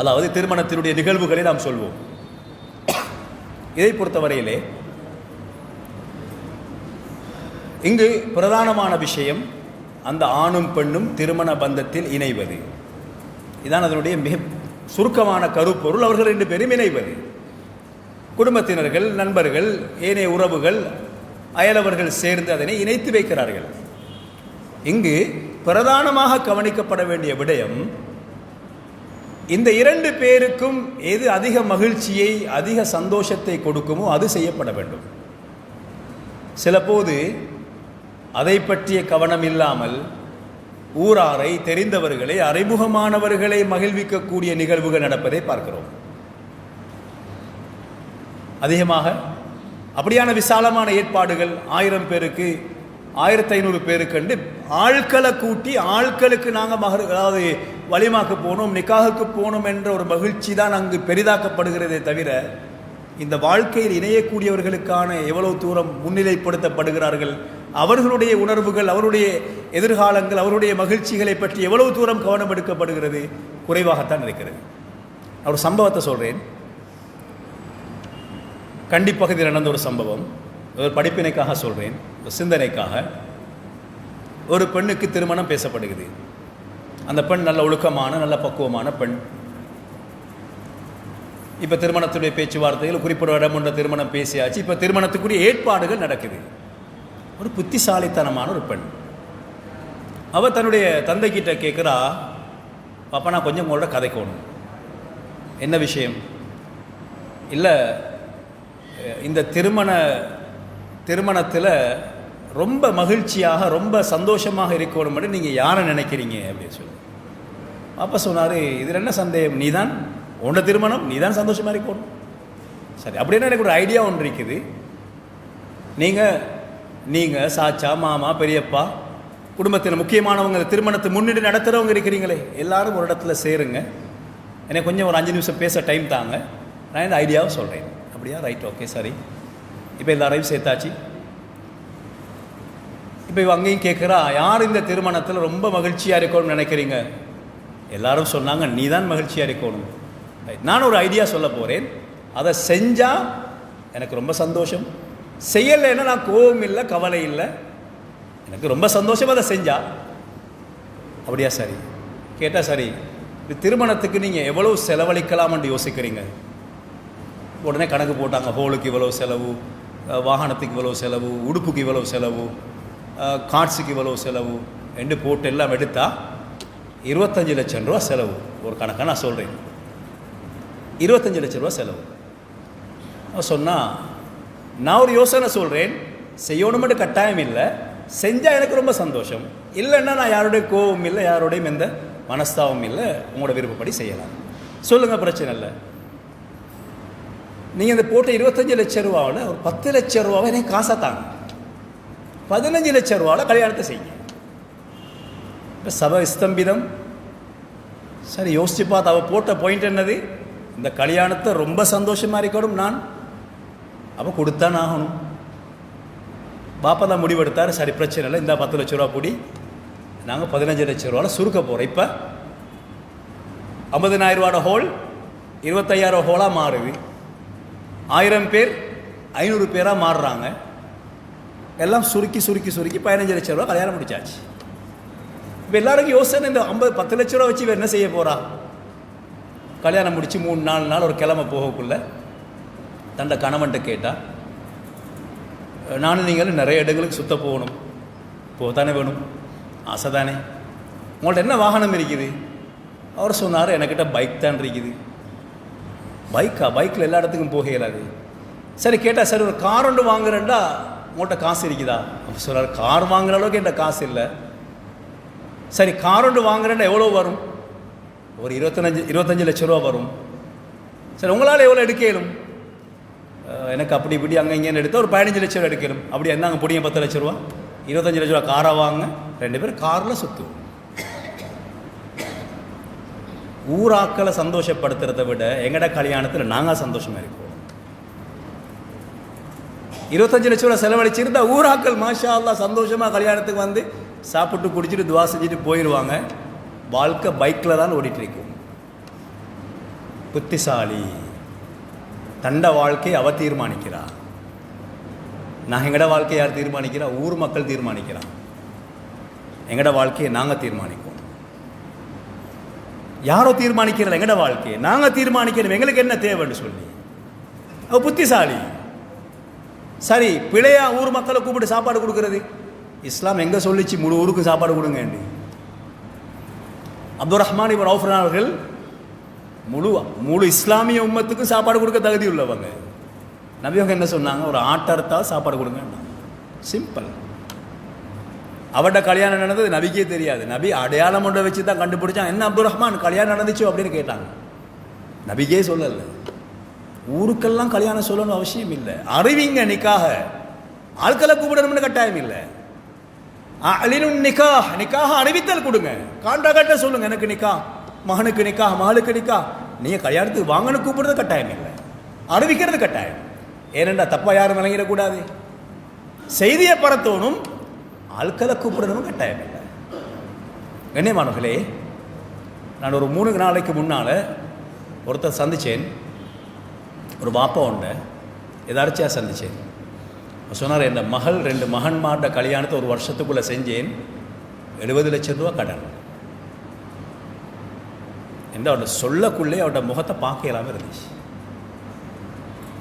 அதாவது திருமணத்தினுடைய நிகழ்வுகளை நாம் சொல்வோம். இதை பொறுத்தவரையிலே இங்கு பிரதானமான விஷயம் அந்த ஆணும் பெண்ணும் திருமண பந்தத்தில் இணைவது. இதான் அதனுடைய மிக சுருக்கமான கருப்பொருள். அவர்கள் 2 பேரும் இணைவது. குடும்பத்தினர்கள், நண்பர்கள், ஏனைய உறவுகள், அயலவர்கள் சேர்ந்து அதனை இணைத்து வைக்கிறார்கள். இங்கு பிரதானமாக கவனிக்கப்பட வேண்டிய விடயம், இந்த 2 பேருக்கும் எது அதிக மகிழ்ச்சியை, அதிக சந்தோஷத்தை கொடுக்குமோ அது செய்யப்பட வேண்டும். சில போது அதை பற்றிய கவனம் இல்லாமல் ஊராரை, தெரிந்தவர்களை, அறிமுகமானவர்களை மகிழ்விக்கக்கூடிய நிகழ்வுகள் நடப்பதை பார்க்கிறோம். அதிகமாக அப்படியான விசாலமான ஏற்பாடுகள் 1000 பேருக்கு, 1500 பேருக்கு கண்டு ஆட்களை கூட்டி ஆட்களுக்கு நாங்கள் மகர், அதாவது வலிமாக்கு போனோம், நிக்காகுக்கு போனோம் என்ற ஒரு மகிழ்ச்சி தான் அங்கு பெரிதாக்கப்படுகிறதே தவிர இந்த வாழ்க்கையில் இணையக்கூடியவர்களுக்கான எவ்வளவு தூரம் முன்னிலைப்படுத்தப்படுகிறார்கள், அவர்களுடைய உணர்வுகள், அவருடைய எதிர்காலங்கள், அவருடைய மகிழ்ச்சிகளை பற்றி எவ்வளவு தூரம் கவனம் எடுக்கப்படுகிறது, குறைவாகத்தான் இருக்கிறது. ஒரு சம்பவத்தை சொல்கிறேன். கண்டி பகுதியில் நடந்த ஒரு சம்பவம், ஒரு படிப்பினைக்காக சொல்கிறேன், ஒரு சிந்தனைக்காக. ஒரு பெண்ணுக்கு திருமணம் பேசப்படுகிறது. அந்த பெண் நல்ல ஒழுக்கமான, நல்ல பக்குவமான பெண். இப்போ திருமணத்துடைய பேச்சுவார்த்தைகள் குறிப்பிட்ட இடம் கொண்ட திருமணம் பேசியாச்சு. இப்போ திருமணத்துக்குரிய ஏற்பாடுகள் நடக்குது. ஒரு புத்திசாலித்தனமான ஒரு பெண். அவள் தன்னுடைய தந்தைக்கிட்ட கேட்குறா, பாப்பா நான் கொஞ்சம் உங்களோட கதைக்கணும். என்ன விஷயம்? இல்லை, இந்த திருமணத்தில் ரொம்ப மகிழ்ச்சியாக ரொம்ப சந்தோஷமாக இருக்கணும், நீங்கள் யாரை நினைக்கிறீங்க அப்படின்னு சொல்லி. அப்போ சொன்னார், இதில் என்ன சந்தேகம், நீ தான் உன்னோட திருமணம், நீ தான் சந்தோஷமாக இருக்கணும். சரி, அப்படின்னா எனக்கு ஒரு ஐடியா ஒன்று இருக்குது. நீங்கள் சாச்சா, மாமா, பெரியப்பா, குடும்பத்தில் முக்கியமானவங்க, திருமணத்தை முன்னிட்டு நடத்துகிறவங்க இருக்கிறீங்களே, எல்லாரும் ஒரு இடத்துல சேருங்க. எனக்கு கொஞ்சம் ஒரு 5 நிமிஷம் பேச டைம் தாங்க, நான் இந்த ஐடியாவை சொல்கிறேன். அப்படியா? ரைட், ஓகே, சரி. இப்போ எல்லாரையும் சேர்த்தாச்சு. இப்போ அங்கேயும் கேட்குறா, யார் இந்த திருமணத்தில் ரொம்ப மகிழ்ச்சியாக இருக்கணும்னு நினைக்கிறீங்க? எல்லாரும் சொன்னாங்க, நீ தான் மகிழ்ச்சியாக இருக்கணும். நான் ஒரு ஐடியா சொல்ல போகிறேன், அதை செஞ்சால் எனக்கு ரொம்ப சந்தோஷம், செய்யலைன்னா நான் கோபம் இல்லை, கவலை இல்லை, எனக்கு ரொம்ப சந்தோஷம் அதை செஞ்சா. அப்படியா? சரி. கேட்டால் சரி, இது திருமணத்துக்கு நீங்கள் எவ்வளவு செலவழிக்கலாம்னு யோசிக்கிறீங்க? உடனே கணக்கு போட்டாங்க. ஹோலுக்கு இவ்வளவு செலவு, வாகனத்துக்கு இவ்வளவு செலவு, உடுப்புக்கு இவ்வளவு செலவு, கார்ட்ஸுக்கு இவ்வளவு செலவு என்று போட்டு எல்லாம் எடுத்தால் 25 லட்சம் ரூபா செலவு. ஒரு கணக்காக நான் சொல்கிறேன், 25 லட்சம் ரூபா செலவு. சொன்னால் நான் ஒரு யோசனை சொல்கிறேன், செய்யணுமென்று கட்டாயம் இல்லை, செஞ்சால் எனக்கு ரொம்ப சந்தோஷம், இல்லைன்னா நான் யாருடைய கோபம் இல்லை, யாரோடையும் எந்த மனஸ்தாபம் இல்லை, உங்களோட விருப்பப்படி செய்யலாம், சொல்லுங்கள், பிரச்சனை இல்லை. நீங்கள் இந்த போட்ட 25 லட்சம் ரூபாவில் ஒரு 10 லட்சம் ரூபாவை எனக்கு காசாக தாங்க, 15 லட்சம் ரூபாவில் கல்யாணத்தை செய்யுங்க. இப்போ சபை ஸ்தம்பிதம். சரி, யோசிச்சு பார்த்து அவள் போட்ட பாயிண்ட் என்னது? இந்த கல்யாணத்தை ரொம்ப சந்தோஷமாக இருக்கணும் நான், அப்போ கொடுத்தான் ஆகணும். பாப்பா தான் முடிவெடுத்தார். சரி, பிரச்சனை இல்லை, இந்த 10 லட்ச ரூபா கூடி நாங்கள் 15 லட்ச ரூபாவில் சுருக்க போகிறோம். இப்போ 50,000 ரூபாட ஹோல் 25,000 ஹோலாக மாறுது. 1000 பேர் 500 பேராக மாறுறாங்க. எல்லாம் சுருக்கி சுருக்கி சுருக்கி 15 லட்ச ரூபா கல்யாணம் முடிச்சாச்சு. இப்போ எல்லாருக்கும் யோசனை, இந்த 10 லட்ச ரூபா வச்சு என்ன செய்ய போகிறா? கல்யாணம் முடித்து 3-4 நாள் ஒரு கிழமை போகக்குள்ள தண்டை கணவன்ட்ட கேட்டால், நானும் நீங்களும் நிறைய இடங்களுக்கு சுத்த போகணும், போகத்தானே வேணும், ஆசை தானே, உங்கள்ட்ட என்ன வாகனம் இருக்குது? அவர் சொன்னார், என்கிட்ட பைக் தான் இருக்குது. பைக்கா? பைக்கில் எல்லா இடத்துக்கும் போக இயலாது. சரி, கேட்டால் சரி, ஒரு கார் ஒன்று வாங்குறேன்டா, உங்கள்கிட்ட காசு இருக்குதா? அவர் சொன்னார், கார் வாங்குற அளவுக்கு என்கிட்ட காசு இல்லை. சரி, கார் ஒன்று வாங்குறேன்டா எவ்வளோ வரும்? ஒரு 25 லட்ச ரூபா வரும். சரி, உங்களால் எவ்வளோ எடுக்கலும்? எனக்கு அப்படி இப்படி அங்கே இங்கேன்னு எடுத்தால் ஒரு 15 லட்ச ரூபா எடுக்கணும். அப்படி என்னங்க பிடிங்க 10 லட்ச ரூபா, 25 லட்ச ரூபா காராக வாங்க, 2 பேரும் காரில் சுற்றுவோம். ஊராக்களை சந்தோஷப்படுத்துறதை விட எங்கட கல்யாணத்தில் நாங்கள் சந்தோஷமாக இருக்கோம். 25 லட்ச ரூபா செலவழிச்சிருந்தா ஊராக்கள் மாஷா அல்லாஹ் சந்தோஷமாக கல்யாணத்துக்கு வந்து சாப்பிட்டு குடிச்சிட்டு துவா செஞ்சுட்டு போயிடுவாங்க. வாழ்க்கை பைக்கில் தான் ஓடிட்டுருக்கும். புத்திசாலி தண்ட வாழ்க்கையை அவ தீர்மானிக்கிறா. நான் எங்கட வாழ்க்கையை யார் தீர்மானிக்கிறா? ஊர் மக்கள் தீர்மானிக்கிறான். எங்கட வாழ்க்கையை நாங்கள் தீர்மானிக்கிறோம். யாரோ தீர்மானிக்கிறல, எங்கட வாழ்க்கையை நாங்கள் தீர்மானிக்கிறோம். எங்களுக்கு என்ன தேவைன்னு சொல்லி அவ புத்திசாலி. சரி, பிழையா ஊர் மக்களை கூப்பிட்டு சாப்பாடு கொடுக்கறது? இஸ்லாம் எங்கே சொல்லிச்சு முழு ஊருக்கு சாப்பாடு கொடுங்க? அப்துல் ரஹ்மான் இப்னு அவுஃப் அவர்கள் முழு இஸ்லாமிய உம்மத்துக்கும் சாப்பாடு கொடுக்க தகுதி உள்ளவங்க. நபி அவங்க என்ன சொன்னாங்க? ஒரு ஆட்டறுத்தால் சாப்பாடு கொடுங்க. சிம்பிள். அவட கல்யாணம் நடந்தது நபிக்கே தெரியாது. நபி அடையாளம் ஒன்றை வச்சு தான் கண்டுபிடிச்சான். என்ன அப்துல் ரஹ்மான் கல்யாணம் நடந்துச்சோ அப்படின்னு கேட்டாங்க. நபிக்கே சொல்லலை. ஊருக்கெல்லாம் கல்யாணம் சொல்லணும் அவசியம் இல்லை. அறிவிங்க நிக்காக, ஆட்களை கூப்பிடணும்னு கட்டாயம் இல்லை. நிக்காக அறிவித்தல் கொடுங்க. கான்ட்ராக்ட சொல்லுங்க, எனக்கு நிக்கா, மகனுக்கு நிக்கா, மகளுக்கு நிக்கா. நீங்கள் கல்யாணத்துக்கு வாங்கன்னு கூப்பிடுறது கட்டாயம் இல்லை. அறிவிக்கிறது கட்டாயம். ஏனென்றா தப்பாக யாரும் விளங்கிடக்கூடாது. செய்தியை பரத்தோனும் ஆட்களை கூப்பிடணும் கட்டாயம் இல்லை. கண்ணியமானவர்களே, நான் ஒரு 3 நாளைக்கு முன்னால் ஒருத்தர் சந்தித்தேன். ஒரு பாப்பா உண்டு, எதார்ச்சியாக சந்தித்தேன். சொன்னார், என் மகள் 2 மகன்மார்ட கல்யாணத்தை ஒரு வருஷத்துக்குள்ளே செஞ்சேன், 70 லட்சம் ரூபா கடன். என்று அவரோட சொல்லக்குள்ளே அவரோட முகத்தை பார்க்க இல்லாமல் இருந்துச்சு.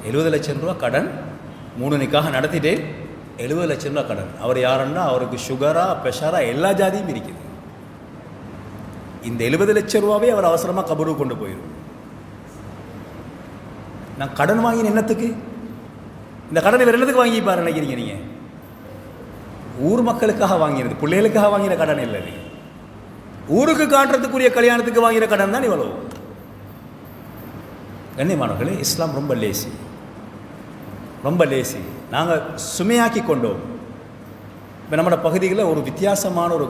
70 லட்சம் ரூபா கடன், 3 நிக்காக நடத்திட்டேன், 70 லட்சம் ரூபா கடன். அவர் யாருன்னா அவருக்கு சுகரா ப்ரெஷரா எல்லா ஜாதியும் இருக்குது. இந்த 70 லட்சம் ரூபாவே அவர் அவசரமாக கபருக்கு கொண்டு போயிடும். நான் கடன் வாங்கின என்னத்துக்கு? இந்த கடனை வேறு என்னத்துக்கு வாங்கிப்பார் நினைக்கிறீங்க நீங்கள்? ஊர் மக்களுக்காக வாங்கினது, பிள்ளைகளுக்காக வாங்கின கடன் இல்லை. ஊருக்கு காட்டுறதுக்குரிய கல்யாணத்துக்கு வாங்கின கடன் தான் இவ்வளவு. கண்ணியமானவர்களே, இஸ்லாம் ரொம்ப லேசி, ரொம்ப லேசி. நாங்கள் சுமையாக்கி கொண்டோம். இப்போ நம்மளோட பகுதிகளில் ஒரு வித்தியாசமான ஒரு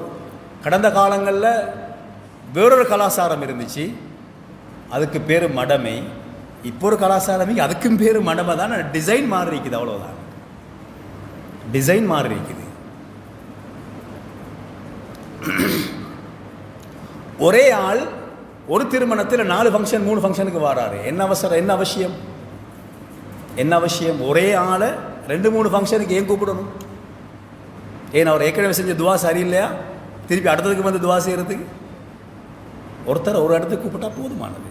கடந்த காலங்களில் வேறொரு கலாச்சாரம் இருந்துச்சு, அதுக்கு பேர் மடமை. இப்போ ஒரு கலாச்சாரமே, அதுக்கும் பேர் மடமை தான். டிசைன் மாறி இருக்குது, அவ்வளோதான். டிசைன் மாறி இருக்குது. ஒரே ஆள் ஒரு திருமணத்தில் 4 ஃபங்க்ஷன் 3 ஃபங்க்ஷனுக்கு வராரு. என்ன அவசரம், என்ன அவசியம், என்ன அவசியம்? ஒரே ஆளை 2-3 ஃபங்க்ஷனுக்கு ஏன் கூப்பிடணும்? ஏன் அவர் ஏற்கனவே செஞ்ச துவா சரியில்லையா? திருப்பி அடுத்ததுக்கு வந்து துவா செய்கிறதுக்கு ஒருத்தர் ஒரு இடத்துக்கு கூப்பிட்டா போதுமானது.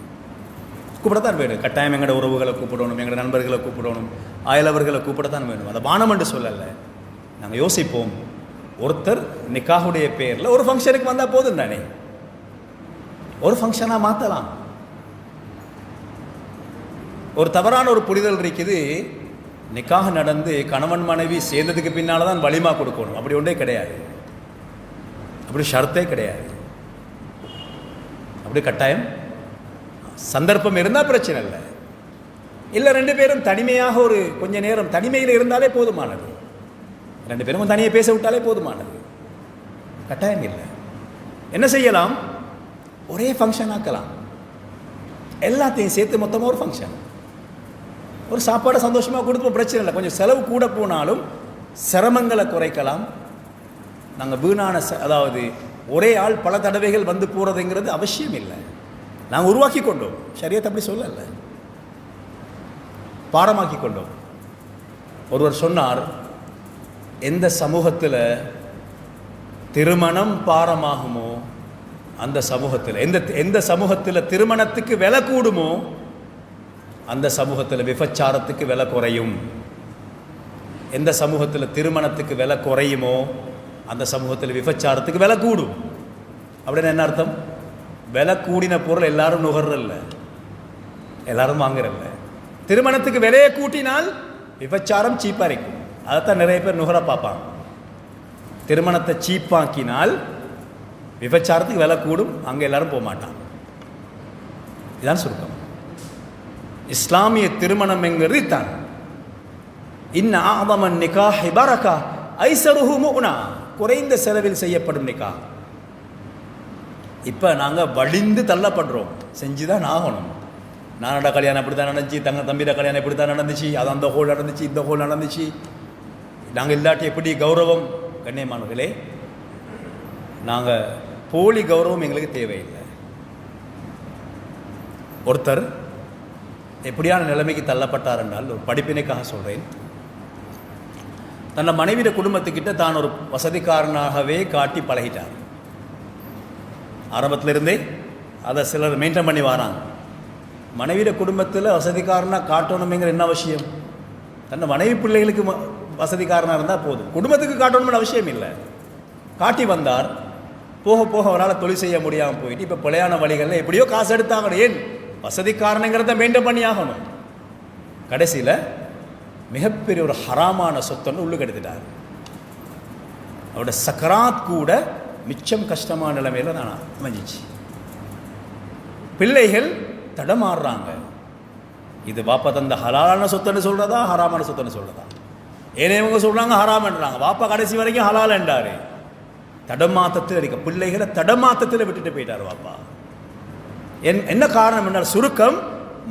கூப்பிடத்தான் வேணும். கட்டாயம் எங்களோட உறவுகளை கூப்பிடணும், எங்களோட நண்பர்களை கூப்பிடணும், அயலவர்களை கூப்பிடத்தான் வேணும். அதை பானம் என்று சொல்லலை. நாங்கள் யோசிப்போம், ஒருத்தர் நிக்காஹுடைய பேரில் ஒரு ஃபங்க்ஷனுக்கு வந்தால் போதும் தானே, ஒரு ஃபங்க்ஷனாக மாற்றலாம். ஒரு தவறான ஒரு புரிதல் இருக்குது, நிக்காஹ் நடந்து கணவன் மனைவி சேர்ந்ததுக்கு பின்னால் தான் வலிமா கொடுக்கணும். அப்படி ஒன்றே கிடையாது, அப்படி ஷர்த்தே கிடையாது. அப்படி கட்டாயம் சந்தர்ப்பம் இருந்தால் பிரச்சனை இல்லை. இல்லை 2 பேரும் தனிமையாக ஒரு கொஞ்ச நேரம் தனிமையில் இருந்தாலே போதுமானது. 2 பேரும் தனியாக பேச விட்டாலே போதுமானது, கட்டாயம் இல்லை. என்ன செய்யலாம்? ஒரே ஃபங்க்ஷன் ஆக்கலாம், எல்லாத்தையும் சேர்த்து மொத்தமாக ஒரு ஃபங்க்ஷன். ஒரு சாப்பாடை சந்தோஷமாக கொடுப்போம், பிரச்சனை இல்லை. கொஞ்சம் செலவு கூட போனாலும் சிரமங்களை குறைக்கலாம். நாங்கள் வீணான அதாவது ஒரே ஆள் பல தடவைகள் வந்து போகிறதுங்கிறது அவசியம் இல்லை. நாங்கள் உருவாக்கி கொண்டோம், ஷரியத் அப்படி சொல்லலை, பாடமாக்கி கொண்டோம். ஒருவர் சொன்னார், எந்த சமூகத்தில் திருமணம் பாரமாகுமோ அந்த சமூகத்தில், எந்த சமூகத்தில் திருமணத்துக்கு விலை கூடுமோ அந்த சமூகத்தில் விபச்சாரத்துக்கு விலை குறையும். எந்த சமூகத்தில் திருமணத்துக்கு விலை குறையுமோ அந்த சமூகத்தில் விபச்சாரத்துக்கு விலை கூடும். அப்படின்னு என்ன அர்த்தம்? விலை கூடின பொருள் எல்லாரும் நுகர்றல்ல, எல்லாரும் வாங்குறல்ல. திருமணத்துக்கு விலையை கூட்டினால் விபச்சாரம் சீப்பாக இருக்கும். அதைத்தான் நிறைய பேர் நுகர பார்ப்பாங்க. திருமணத்தை சீப்பாக்கினால் விபச்சாரத்துக்கு விலை கூடும், அங்கே எல்லாரும் போக மாட்டாங்க. இதுதான் சுருக்கம். இஸ்லாமிய திருமணம் என்கிறது தான். இன்ன ஆதமன் நிகாஹ் பரக்கா ஐஸருஹு முனா, குறைந்த செலவில் செய்யப்படும் நிகாஹ். இப்போ நாங்கள் வழிந்து தள்ளப்படுறோம், செஞ்சு தான் ஆகணும். நானோட கல்யாணம் இப்படி தான் நடந்துச்சு, தம்பியோட கல்யாணம் இப்படி தான் நடந்துச்சு, அது அந்த ஹோல் நடந்துச்சு, இந்த ஹோல் நடந்துச்சு, நாங்கள் இல்லாட்டி எப்படி கௌரவம்? கண்ணியமானவர்களே, நாங்கள் போலி கௌரவம் எங்களுக்கு தேவையில்லை. ஒருத்தர் எப்படியான நிலைமைக்கு தள்ளப்பட்டார் என்றால், ஒரு படிப்பினைக்காக சொல்கிறேன், தன்னை மனைவிட குடும்பத்துக்கிட்ட தான் ஒரு வசதிக்காரனாகவே காட்டி பழகிட்டார். ஆரம்பத்திலிருந்தே அதை சிலர் மெயின்டைன் பண்ணி வராங்க. மனைவிட குடும்பத்தில் வசதிக்காரனாக காட்டணுமேங்கிற என்ன அவசியம்? தன்னை மனைவி பிள்ளைகளுக்கு வசதிக்காரனாக இருந்தால் போதும், குடும்பத்துக்கு காட்டணும்னு அவசியம் இல்லை. காட்டி வந்தார். போக போக அவரால் தொழில் செய்ய முடியாமல் போயிட்டு இப்போ பிழையான வழிகளில் எப்படியோ காசு எடுத்தாங்க. ஏன்? வசதிக்காரனுங்கிறத மெயின்டைன் பண்ணி ஆகணும். கடைசியில் மிகப்பெரிய ஒரு ஹராமான சொத்தொன்று உள்ளுக்கு எடுத்துட்டார். அவரோட சக்கராத் கூட மிச்சம் கஷ்டமான நிலைமையில் நான் அமைஞ்சிச்சு. பிள்ளைகள் தடமாறுறாங்க. இது வாப்பா தந்த ஹலாலான சொத்துன்னு சொல்கிறதா ஹராமான சொத்துன்னு சொல்கிறதா? ஏனையவங்க சொல்கிறாங்க ஹராமன்றாங்க, வாப்பா கடைசி வரைக்கும் ஹலால் என்றார். தடமாத்தத்தில் இருக்க பிள்ளைகளை தடமாத்தத்தில் விட்டுட்டு போயிட்டார் வாப்பா. என்ன காரணம் என்றால், சுருக்கம்,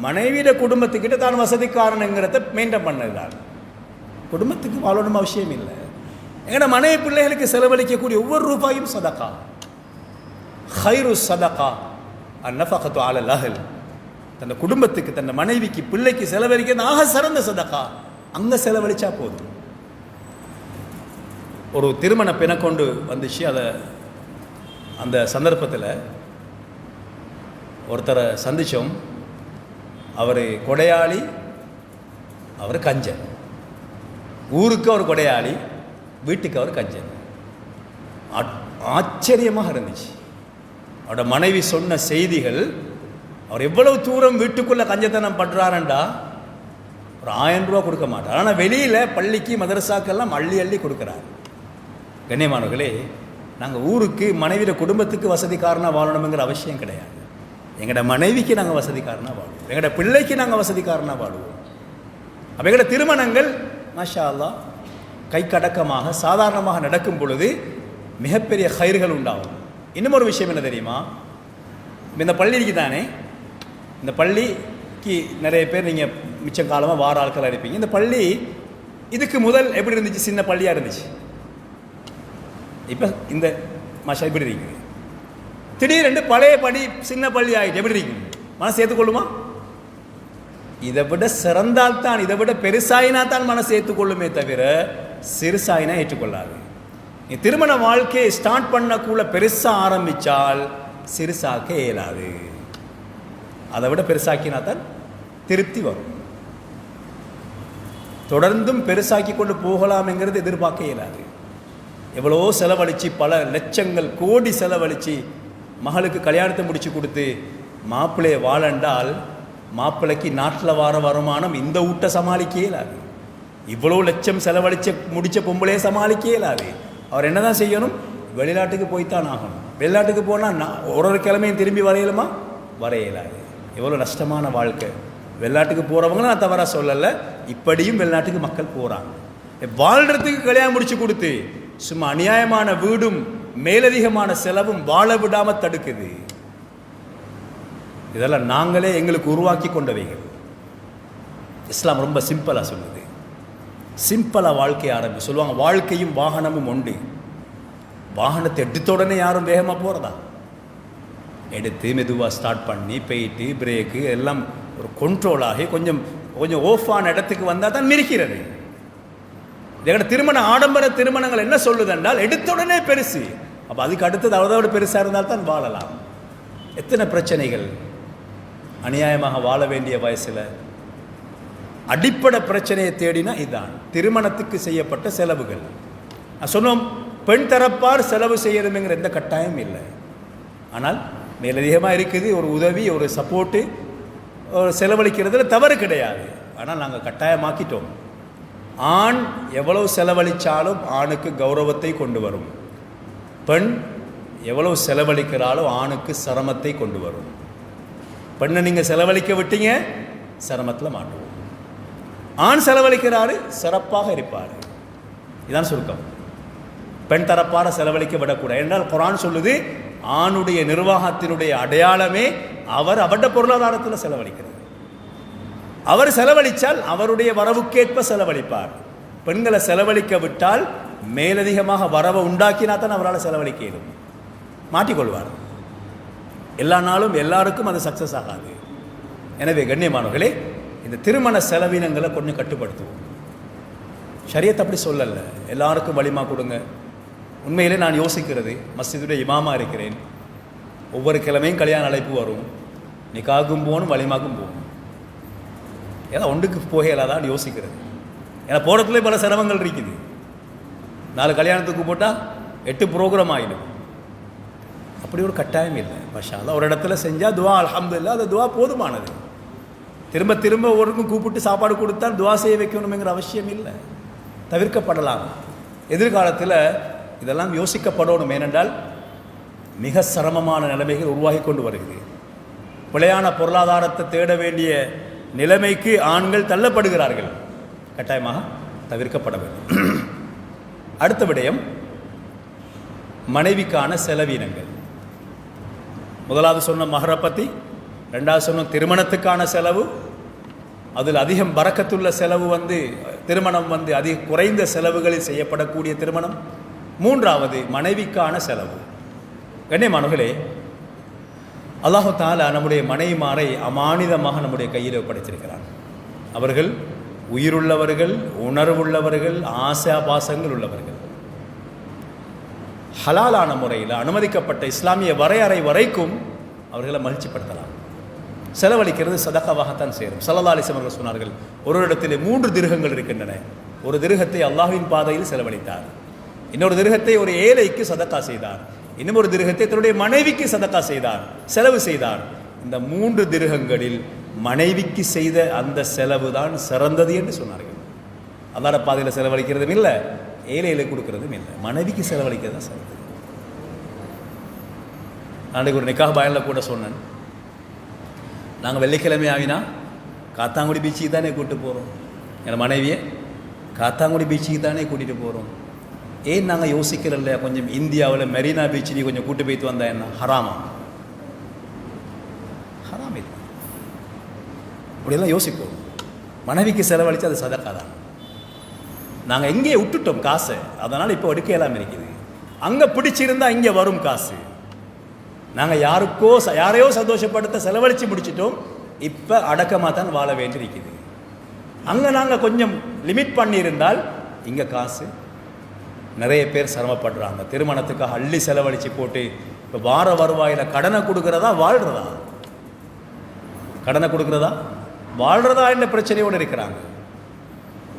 மனைவியோட குடும்பத்துக்கிட்ட தான் வசதிக்காரனுங்கிறத மெயின்டைன் பண்ணதுதான். குடும்பத்துக்கு வாழணும் அவசியம் இல்லை. எங்களோட மனைவி பிள்ளைகளுக்கு செலவழிக்கக்கூடிய ஒவ்வொரு ரூபாயும் சதகா. ஹைரு சதகா அந்நஃபகத்து அலல் அஹல். தன் குடும்பத்துக்கு, தன் மனைவிக்கு, பிள்ளைக்கு செலவழிக்கிறது ஆக சிறந்த சதகா. அங்கே செலவழிச்சா போதும். ஒரு திருமண பெண்ணை கொண்டு வந்துச்சு. அந்த சந்தர்ப்பத்தில் ஒருத்தரை சந்தித்தோம். அவர் கொடையாளி, அவர் கஞ்சன். ஊருக்கு அவர் கொடையாளி, வீட்டுக்கு அவர் கஞ்சன். ஆச்சரியமாக இருந்துச்சு. அவரோட மனைவி சொன்ன செய்திகள். அவர் எவ்வளவு தூரம் வீட்டுக்குள்ளே கஞ்சத்தனம் பண்றாருண்டா, ஒரு 1000 ரூபா கொடுக்க மாட்டார். ஆனால் வெளியில் பள்ளிக்கு மதரசாக்கெல்லாம் அள்ளி அள்ளி கொடுக்குறார். கண்ணியமானவர்களே, நாங்கள் ஊருக்கு மனைவியோட குடும்பத்துக்கு வசதிக்காரனாக வாழணுங்கிற அவசியம் கிடையாது. எங்களோட மனைவிக்கு நாங்கள் வசதிக்காரனாக வாழுவோம், எங்களோட பிள்ளைக்கு நாங்கள் வசதிக்காரனாக வாழுவோம். அப்போ எங்களோட திருமணங்கள் மாஷா அல்லாஹ் கைக்கடக்கமாக சாதாரணமாக நடக்கும் பொழுது மிகப்பெரிய கயிறுகள் உண்டாகும். இன்னும் ஒரு விஷயம் என்ன தெரியுமா? இந்த பள்ளிக்கு தானே, இந்த பள்ளிக்கு நிறைய பேர் நீங்கள் மிச்சம் காலமாக வார ஆட்களாக இருப்பீங்க. இந்த பள்ளி இதுக்கு முதல் எப்படி இருந்துச்சு? சின்ன பள்ளியாக இருந்துச்சு. இப்போ இந்த மாஷா எப்படி இருக்குது? திடீரென்று பழைய படி சின்ன பள்ளி ஆகிட்டு எப்படி இருக்கும்? மனசு ஏற்றுக்கொள்ளுமா? இதை விட சிறந்தால்தான், இதை விட பெருசாயினா தான் மனசு ஏற்றுக்கொள்ளுமே தவிர சிறுசாயினா ஏற்றுக்கொள்ளாது. நீ திருமண வாழ்க்கையை ஸ்டார்ட் பண்ணக்குள்ள பெருசாக ஆரம்பித்தால் சிறுசாக்க இயலாது. அதை விட பெருசாக்கினா தான் திருப்தி வரும். தொடர்ந்தும் பெருசாக்கி கொண்டு போகலாம்ங்கிறது எதிர்பார்க்க இயலாது. எவ்வளோ செலவழித்து, பல லட்சங்கள் கோடி செலவழித்து மகளுக்கு கல்யாணத்தை முடித்து கொடுத்து மாப்பிள்ளையை வாழண்டால் மாப்பிள்ளைக்கு நாட்டில் வார வருமானம் இந்த வீட்டை சமாளிக்க இயலாது. இவ்வளோ லட்சம் செலவழித்து முடித்த பொம்பளையே சமாளிக்க இயலாது. அவர் என்ன தான் செய்யணும்? வெளிநாட்டுக்கு போய்த்தான் ஆகணும். வெளிநாட்டுக்கு போனால் ஒரு கிழமையும் திரும்பி வரையலுமா? வர இயலாது. எவ்வளோ நஷ்டமான வாழ்க்கை. வெளிநாட்டுக்கு போகிறவங்களும் நான் தவறாக சொல்லலை, இப்படியும் வெளிநாட்டுக்கு மக்கள் போகிறாங்க. வாழ்கிறதுக்கு கல்யாணம் முடித்து கொடுத்து சும்மா அநியாயமான வீடும் மேலதிகமான செலவும் வாழ விடாமல் தடுக்குது. இதெல்லாம் நாங்களே எங்களுக்கு உருவாக்கி கொண்டவைகள். இஸ்லாம் ரொம்ப சிம்பிளாக சொல்லுது. சிம்பிளாக வாழ்க்கையை ஆரம்பி சொல்லுவாங்க. வாழ்க்கையும் வாகனமும் உண்டு. வாகனத்தை எடுத்த உடனே யாரும் வேகமாக போகிறதா? எடுத்து மெதுவாக ஸ்டார்ட் பண்ணி போயிட்டு பிரேக்கு எல்லாம் ஒரு கண்ட்ரோல் ஆகி கொஞ்சம் கொஞ்சம் ஓஃபான இடத்துக்கு வந்தால் தான் மிரிக்கிறது. இதோட திருமண ஆடம்பர திருமணங்கள் என்ன சொல்லுது என்றால் எடுத்த உடனே பெருசு. அப்போ அதுக்கு அடுத்தது அதோட பெருசாக இருந்தால் தான் வாழலாம். எத்தனை பிரச்சனைகள்! அநியாயமாக வாழ வேண்டிய வயசில் அடிப்படை பிரச்சனையை தேடினா இதுதான் திருமணத்துக்கு செய்யப்பட்ட செலவுகள். நான் சொன்னோம், பெண் தரப்பார் செலவு செய்யணுங்கிற எந்த கட்டாயம் இல்லை. ஆனால் மேலதிகமாக இருக்குது ஒரு உதவி, ஒரு சப்போர்ட்டு, ஒரு செலவழிக்கிறதுல தவறு கிடையாது. ஆனால் நாங்கள் கட்டாயமாக்கிட்டோம். ஆண் எவ்வளவு செலவழித்தாலும் ஆணுக்கு கௌரவத்தை கொண்டு வரும். பெண் எவ்வளவு செலவழிக்கிறாலும் ஆணுக்கு சிரமத்தை கொண்டு வரும். பெண்ணை நீங்கள் செலவழிக்க விட்டீங்க, சிரமத்தில் மாட்டுவோம். ஆண் செலவழிக்கிறாரு, சிறப்பாக இருப்பார். இதுதான் சுருக்கம். பெண் தரப்பார செலவழிக்க விடக்கூடாது என்றால் குர்ஆன் சொல்லுது, ஆணுடைய நிர்வாகத்தினுடைய அடையாளமே அவர் அவருடைய பொருளாதாரத்தில் செலவழிக்கிறது. அவர் செலவழித்தால் அவருடைய வரவுக்கேற்ப செலவழிப்பார். பெண்களை செலவழிக்க விட்டால் மேலதிகமாக வரவை உண்டாக்கினா தான் அவரால் செலவழிக்க இயலும். மாட்டிக்கொள்வார். எல்லா நாளும் எல்லாருக்கும் அது சக்ஸஸ் ஆகாது. எனவே கண்ணியமானவர்களே, இந்த திருமண செலவினங்களை கொஞ்சம் கட்டுப்படுத்துவோம். ஷரியத் அப்படி சொல்லலை, எல்லாருக்கும் வலிமா கொடுங்க. உண்மையிலே நான் யோசிக்கிறது, மஸ்ஜிதுடைய இமாமா இருக்கிறேன். ஒவ்வொரு கிழமையும் கல்யாண அழைப்பு வரும். நிக்காகும் போகணும், வலிமாக்கும் போகணும். ஏன்னா ஒன்றுக்கு போகலாதான்னு யோசிக்கிறது. ஏன்னா போகிறதுல பல சிரமங்கள் இருக்குது. 4 கல்யாணத்துக்கு போட்டால் 8 ப்ரோக்ராம் ஆகிடும். அப்படி ஒரு கட்டாயம் இல்லை. மாஷா அல்லாஹ் ஒரு இடத்துல செஞ்சால் துவா அல்ஹம்துலில்லாஹ், அந்த துவா போதுமானது. திரும்ப திரும்ப ஒருக்கும் கூப்பிட்டு சாப்பாடு கொடுத்தால் துவா செய்ய வைக்கணுங்கிற அவசியம் இல்லை, தவிர்க்கப்படலாம். எதிர்காலத்தில் இதெல்லாம் யோசிக்கப்படணும். ஏனென்றால் மிக சிரமமான நிலைமைகள் உருவாகி கொண்டு வருகிறது. பிழையான பொருளாதாரத்தை தேட வேண்டிய நிலைமைக்கு ஆண்கள் தள்ளப்படுகிறார்கள். கட்டாயமாக தவிர்க்கப்பட வேண்டும். அடுத்த விடயம் மனைவிக்கான செலவீனங்கள். முதலாவது சொன்ன மஹரை பற்றி, ரெண்டாவது சொன்னோம் திருமணத்துக்கான செலவு, அதில் அதிகம் பரக்கத்துள்ள செலவு திருமணம் அதிக குறைந்த செலவுகளில் செய்யப்படக்கூடிய திருமணம். மூன்றாவது மனைவிக்கான செலவு. கண்ணியமானவர்களே, அல்லாஹ் தஆலா நம்முடைய மனைவிமாரை அமானிதமாக நம்முடைய கையில் ஒப்படைத்திருக்கிறார். அவர்கள் உயிருள்ளவர்கள், உணர்வுள்ளவர்கள், ஆசாபாசங்கள் உள்ளவர்கள். ஹலாலான முறையில் அனுமதிக்கப்பட்ட இஸ்லாமிய வரையறை வரைக்கும் அவர்களை மகிழ்ச்சிப்படுத்தலாம். செலவழிக்கிறது சதகாவாகத்தான் சேரும். ஸல்லல்லாஹு அலைஹி வஸல்லம் அவர்கள் சொன்னார்கள், ஒரு இடத்திலே 3 திர்ஹங்கள் இருக்கின்றன. ஒரு திர்ஹத்தை அல்லாஹ்வின் பாதையில் செலவழித்தார், இன்னொரு திர்ஹத்தை ஒரு ஏழைக்கு சதக்கா செய்தார், இன்னும் ஒரு திர்ஹத்தை தன்னுடைய மனைவிக்கு சதக்கா செய்தார், செலவு செய்தார். இந்த 3 திர்ஹங்களில் மனைவிக்கு செய்த அந்த செலவு தான் சிறந்தது என்று சொன்னார்கள். அல்லாஹ்வுடைய பாதையில் செலவழிக்கிறதும் இல்லை, ஏழைகளுக்கு கொடுக்கறதும் இல்லை, மனைவிக்கு செலவழிக்கிறது தான் சிறந்தது. நாளைக்கு ஒரு நிக்காஹ் பயனில் கூட சொன்னேன், நாங்கள் வெள்ளிக்கிழமை ஆகினா காத்தாங்குடி பீச்சுக்கு தானே கூப்பிட்டு போகிறோம், என் மனைவியை காத்தாங்குடி பீச்சுக்கு தானே கூட்டிகிட்டு போகிறோம். ஏன் நாங்கள் யோசிக்கிறோம் இல்லையா, கொஞ்சம் இந்தியாவில் மெரினா பீச்சில் கொஞ்சம் கூட்டு போய்த்து வந்தா என்ன ஹராமா? ஹராம் இல்லை, அப்படியெல்லாம் யோசிப்போம். மனைவிக்கு செலவழித்து அது சதக்கா தான். நாங்கள் எங்கே விட்டுட்டோம் காசை, அதனால் இப்போ எடுக்க எல்லாம் இருக்குது. அங்கே பிடிச்சிருந்தா இங்கே வரும் காசு. நாங்கள் யாரையோ சந்தோஷப்படுத்த செலவழித்து முடிச்சிட்டோம், இப்போ அடக்கமாக தான் வாழ வேண்டியிருக்குது. அங்கே நாங்கள் கொஞ்சம் லிமிட் பண்ணியிருந்தால் இங்கே காசு. நிறைய பேர் சிரமப்படுறாங்க, திருமணத்துக்காக அள்ளி செலவழித்து போட்டு இப்போ வார வருவாயில் கடனை கொடுக்குறதா வாழ்கிறதா, கடனை கொடுக்குறதா வாழ்கிறதா என்ற பிரச்சனையோடு இருக்கிறாங்க.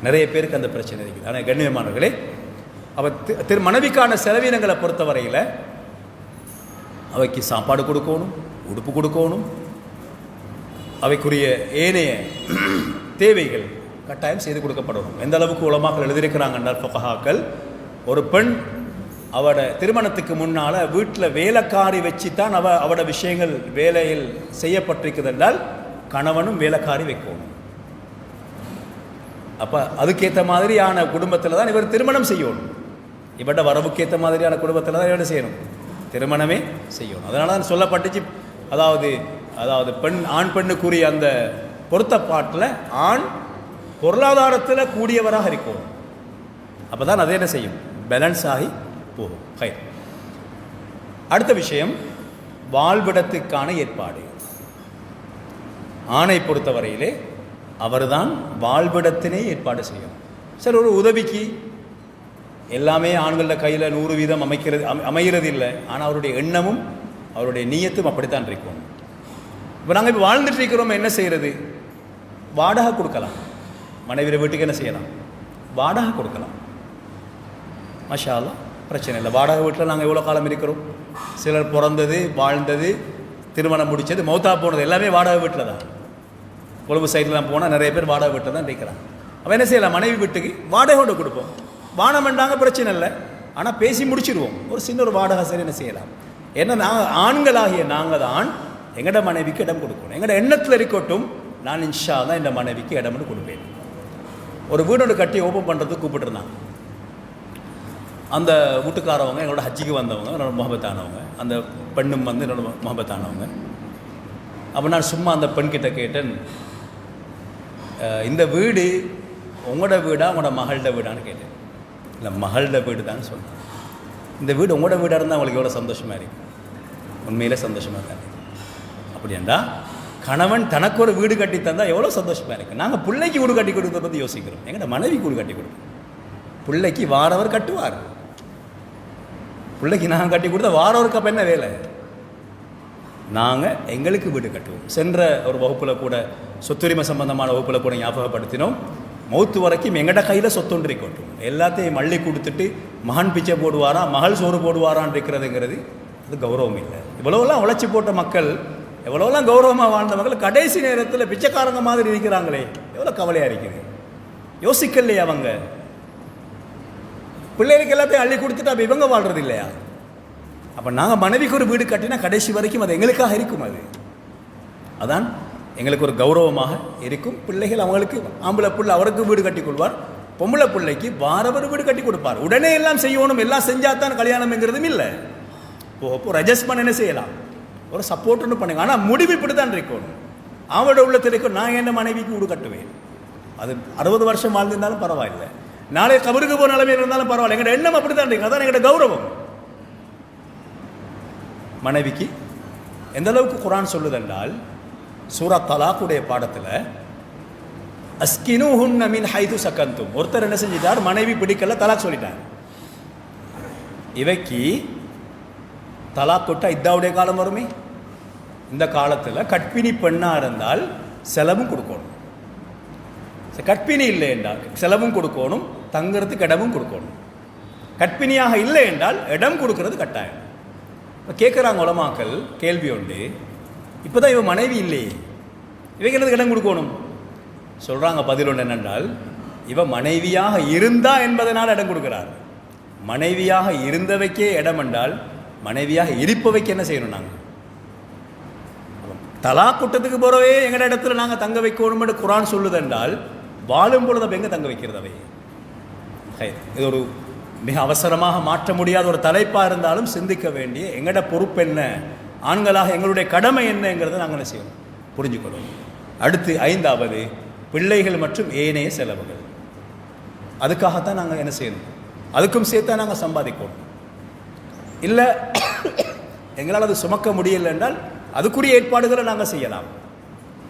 நிறைய பேருக்கு அந்த பிரச்சனை இருக்குது. ஆனால் கண்ணியமானவர்களே, அவர் மனைவிக்கான செலவினங்களை பொறுத்தவரையில் அவைக்கு சாப்பாடு கொடுக்கணும், உடுப்பு கொடுக்கணும், அவைக்குரிய ஏனைய தேவைகள் கட்டாயம் செய்து கொடுக்கப்படணும். எந்த அளவுக்கு உலமாக்கள் எழுதியிருக்கிறாங்கன்றால் ஃபுகஹாக்கள், ஒரு பெண் அவட திருமணத்துக்கு முன்னால் வீட்டில் வேலைக்காரி வச்சு தான் அவட விஷயங்கள் வேலையில் செய்யப்பட்டிருக்குது என்றால் கணவனும் வேலைக்காரி வைக்கணும். அப்போ அதுக்கேற்ற மாதிரியான குடும்பத்தில் தான் இவர் திருமணம் செய்யணும். இவட வரவுக்கேற்ற மாதிரியான குடும்பத்தில் தான் இவர் செய்யணும், திருமணமே செய்யணும். அதனால தான் சொல்லப்பட்டுச்சு, அதாவது ஆண் பெண்ணுக்குரிய அந்த பொருத்தப்பாட்டில் ஆண் பொருளாதாரத்தில் கூடியவராக இருக்கும். அப்போ தான் அதை என்ன செய்யும், பேலன்ஸ் ஆகி போகும். அடுத்த விஷயம் வாழ்விடத்துக்கான ஏற்பாடு. ஆணை பொறுத்தவரையிலே அவர்தான் வாழ்விடத்தினை ஏற்பாடு செய்யணும். சரி, ஒரு உதவிக்கு எல்லாமே ஆண்கள கையில் 100% அமைகிறது இல்லை, ஆனால் அவருடைய எண்ணமும் அவருடைய நீயத்தும் அப்படித்தான் இருக்கும். இப்போ நாங்கள் இப்போ வாழ்ந்துட்டு இருக்கிறோம், என்ன செய்கிறது? வாடகை கொடுக்கலாம். மனைவியை வீட்டுக்கு என்ன செய்யலாம், வாடகை கொடுக்கலாம். மாஷா அல்லாஹ், பிரச்சனை இல்லை. வாடகை வீட்டில் நாங்கள் எவ்வளோ காலம் இருக்கிறோம்? சிலர் பிறந்தது, வாழ்ந்தது, திருமணம் முடித்தது, மௌத்தா போனது எல்லாமே வாடகை வீட்டில் தான். கொழும்பு சைட்லாம் போனால் நிறைய பேர் வாடகை வீட்டில் தான் இருக்கிறாங்க. அப்போ என்ன செய்யலாம், மனைவி வீட்டுக்கு வாடகையோடு கொடுப்போம். வானம் வேண்டாங்க, பிரச்சனை இல்லை, ஆனால் பேசி முடிச்சிடுவோம். ஒரு சின்ன ஒரு வாடகை சரி என்ன செய்யலாம். ஏன்னா நாங்கள் ஆண்களாகிய நாங்கள் தான் எங்கட மனைவிக்கு இடம் கொடுக்கணும். எங்கட எண்ணத்தில் இருக்கட்டும், நான் இன்ஷா தான் இந்த மனைவிக்கு இடம்னு கொடுப்பேன். ஒரு வீடோடு கட்டி ஓப்பன் பண்ணுறதுக்கு கூப்பிட்டுருந்தாங்க. அந்த வீட்டுக்காரவங்க எங்களோட ஹஜ்ஜிக்கு வந்தவங்க, என்னோட முகபத்தானவங்க, அந்த பெண்ணும் என்னோட முகபத்தானவங்க. அப்போ நான் சும்மா அந்த பெண்கிட்ட கேட்டேன், இந்த வீடு உங்களோட வீடா உங்களோட மகளோட வீடான்னு கேட்டேன். இல்லை, மகளோட வீடு தான் சொன்னேன். இந்த வீடு உங்களோட வீடாக இருந்தால் அவங்களுக்கு எவ்வளோ சந்தோஷமாக இருக்குது. உண்மையிலே சந்தோஷமாக தான் இருக்குது. அப்படின்னா கணவன் தனக்கு ஒரு வீடு கட்டி தந்தால் எவ்வளோ சந்தோஷமாக இருக்குது. நாங்கள் பிள்ளைக்கு வீடு கட்டி கொடுத்ததை பற்றி யோசிக்கிறோம். எங்கள்ட மனைவிக்கு வீடு கட்டி கொடுப்போம். பிள்ளைக்கு வாரவர் கட்டுவார், பிள்ளைக்கு நாங்கள் கட்டி கொடுத்தா வாரவருக்கு அப்போ என்ன வேலை? நாங்கள் எங்களுக்கு வீடு கட்டுவோம். சென்ற ஒரு வகுப்பில் கூட சொத்துரிமை சம்பந்தமான வகுப்பில் கூட ஞாபகப்படுத்தினோம், மௌத்து வரைக்கும் எங்கட கையில் சொத்தொன்று இருக்கட்டும், எல்லாத்தையும் மள்ளி கொடுத்துட்டு மகன் பிச்சை போடுவாரா, மகள் சோறு போடுவாரான் இருக்கிறதுங்கிறது அது கௌரவம் இல்லை. இவ்வளோலாம் உழைச்சி போட்ட மக்கள், எவ்வளோலாம் கௌரவமாக வாழ்ந்த மக்கள் கடைசி நேரத்தில் பிச்சைக்காரங்க மாதிரி இருக்கிறாங்களே, எவ்வளோ கவலையாக இருக்குது. யோசிக்கலையே அவங்க? பிள்ளைகளுக்கு எல்லாத்தையும் அள்ளி கொடுத்துட்டு அப்போ இவங்க வாழ்றது இல்லையா? அப்போ நாங்கள் மனைவிக்கு ஒரு வீடு கட்டினா கடைசி வரைக்கும் அது எங்களுக்காக இருக்கும். அதான் எங்களுக்கு ஒரு கௌரவமாக இருக்கும். பிள்ளைகள் அவங்களுக்கு, ஆம்பளை பிள்ளை அவருக்கு வீடு கட்டி கொள்வார், பொம்பளை பிள்ளைக்கு வாரவர் வீடு கட்டி கொடுப்பார். உடனே எல்லாம் செய்யணும், எல்லாம் செஞ்சால் தான் கல்யாணம்ங்கிறதும் இல்லை. இப்போ ஒரு அட்ஜஸ்ட்மெண்ட் என்ன செய்யலாம், ஒரு சப்போர்ட்டுன்னு பண்ணுங்க. ஆனால் முடிவு இப்படி தான் இருக்கணும். அவனோட உள்ளத்தில் இருக்கும், நான் என்ன மனைவிக்கு வீடு கட்டுவேன். அது 60 வருஷம் வாழ்ந்திருந்தாலும் பரவாயில்லை, நாளை கபருக்கு போன நிலைமையில் இருந்தாலும் பரவாயில்ல. எங்களோட எண்ணம் அப்படி தான் இருக்கு. அதான் எங்களோட கௌரவம். மனைவிக்கு எந்த அளவுக்கு குர்ஆன் சொல்லுதென்றால், சூரா தலாக்குடைய பாடத்தில் அஸ்கினுஹுன்ன மின் ஹைது சக்கந்தும், ஒருத்தர் என்ன செஞ்சிட்டார், மனைவி பிடிக்கல, தலாக் சொல்லிட்டார். இவைக்கு தலாக் கொட்டா இதாவுடைய காலம் வருமே. இந்த காலத்தில் கற்பிணி பெண்ணாக இருந்தால் செலவும் கொடுக்கணும், கற்பிணி இல்லை என்றால் செலவும் கொடுக்கணும், தங்கிறதுக்கு இடமும் கொடுக்கணும். கற்பிணியாக இல்லை என்றால் இடம் கொடுக்கறது கட்டாயம். இப்போ கேட்குறாங்க உலமாக்கள் கேள்வி உண்டு, இப்போ தான் இவன் மனைவி இல்லையே, இவைகளுக்கு இடம் கொடுக்கணும். சொல்கிறாங்க பதில் ஒன்று என்னென்றால், இவன் மனைவியாக இருந்தா என்பதனால் இடம் கொடுக்குறார். மனைவியாக இருந்தவைக்கே இடம் என்றால் மனைவியாக இருப்பவைக்கு என்ன செய்யணும்? நாங்கள் தலா கூட்டத்துக்கு போகிறவே எங்களோட இடத்துல நாங்கள் தங்க வைக்கணும் என்று குர்ஆன் சொல்லுதென்றால், வாழும் பொழுது அப்போ எங்கே தங்க வைக்கிறதவை? இது ஒரு மிக அவசரமாக மாற்ற முடியாத ஒரு தலைப்பாக இருந்தாலும் சிந்திக்க வேண்டிய எங்களோட பொறுப்பு என்ன, ஆண்களாக எங்களுடைய கடமை என்னங்கிறத நாங்கள் என்ன செய்யணும், புரிஞ்சுக்கணும். அடுத்து 5வது பிள்ளைகள் மற்றும் ஏனைய செலவுகள். அதுக்காகத்தான் நாங்கள் என்ன செய்யணும், அதுக்கும் சேர்த்தா நாங்கள் சம்பாதிக்கணும். இல்லை எங்களால் அது சுமக்க முடியலை என்றால் அதுக்குரிய ஏற்பாடுகளை நாங்கள் செய்யலாம்.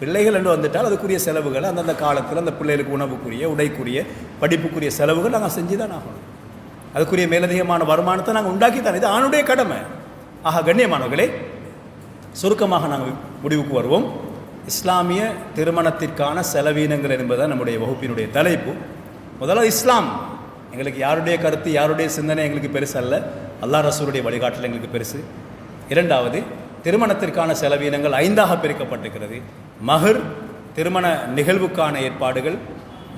பிள்ளைகள் என்று வந்துட்டால் அதுக்குரிய செலவுகளை அந்தந்த காலத்தில் அந்த பிள்ளைகளுக்கு உணவுக்குரிய, உடைக்குரிய, படிப்புக்குரிய செலவுகள் நாங்கள் செஞ்சு தான் ஆகணும். அதுக்குரிய மேலதிகமான வருமானத்தை நாங்கள் உண்டாக்கி தான், இது ஆணுடைய கடமை. ஆக கண்ணியமானவர்களே, சுருக்கமாக நாங்கள் முடிவுக்கு வருவோம். இஸ்லாமிய திருமணத்திற்கான செலவீனங்கள் என்பதுதான் நம்முடைய வகுப்பினுடைய தலைப்பு. முதல்ல இஸ்லாம் எங்களுக்கு யாருடைய கருத்து, யாருடைய சிந்தனை எங்களுக்கு பெருசு அல்ல, அல்லாஹ் ரசூலுடைய வழிகாட்டல் எங்களுக்கு பெருசு. 2வது திருமணத்திற்கான செலவீனங்கள் 5ஆக பிரிக்கப்பட்டிருக்கிறது. மஹர், திருமண நிகழ்வுக்கான ஏற்பாடுகள்,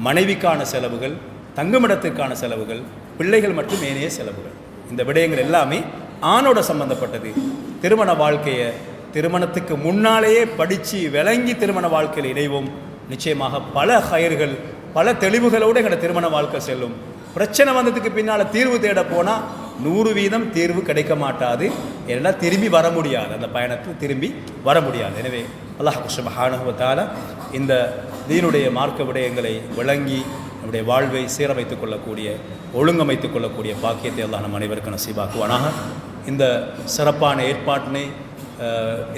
மனைவிக்கான செலவுகள், தங்குமிடத்திற்கான செலவுகள், பிள்ளைகள் மற்றும் ஏனைய செலவுகள். இந்த விடயங்கள் எல்லாமே ஆணோட சம்பந்தப்பட்டது. திருமண வாழ்க்கையை திருமணத்துக்கு முன்னாலேயே படித்து விளங்கி திருமண வாழ்க்கையில் இணைவோம். நிச்சயமாக பல ஹயர்கள், பல தெளிவுகளோடு எங்களோட திருமண வாழ்க்கை செல்லும். பிரச்சனை வந்ததுக்கு பின்னால் தீர்வு தேட போனால் 100% தீர்வு கிடைக்க மாட்டாது. ஏன்னா திரும்பி வர முடியாது, அந்த பயணத்தில் திரும்பி வர முடியாது. எனவே அல்லாஹ் சுப்ஹானஹு வ தஆலா இந்த தீனுடைய மார்க்க விடயங்களை விளங்கி நம்முடைய வாழ்வை சீரமைத்துக் கொள்ளக்கூடிய, ஒழுங்கமைத்துக் கொள்ளக்கூடிய பாக்கியத்தை அல்லாஹ் நம் அனைவருக்கும் நசீபாக்குவானாக. இந்த சிறப்பான ஏற்பாட்டினை,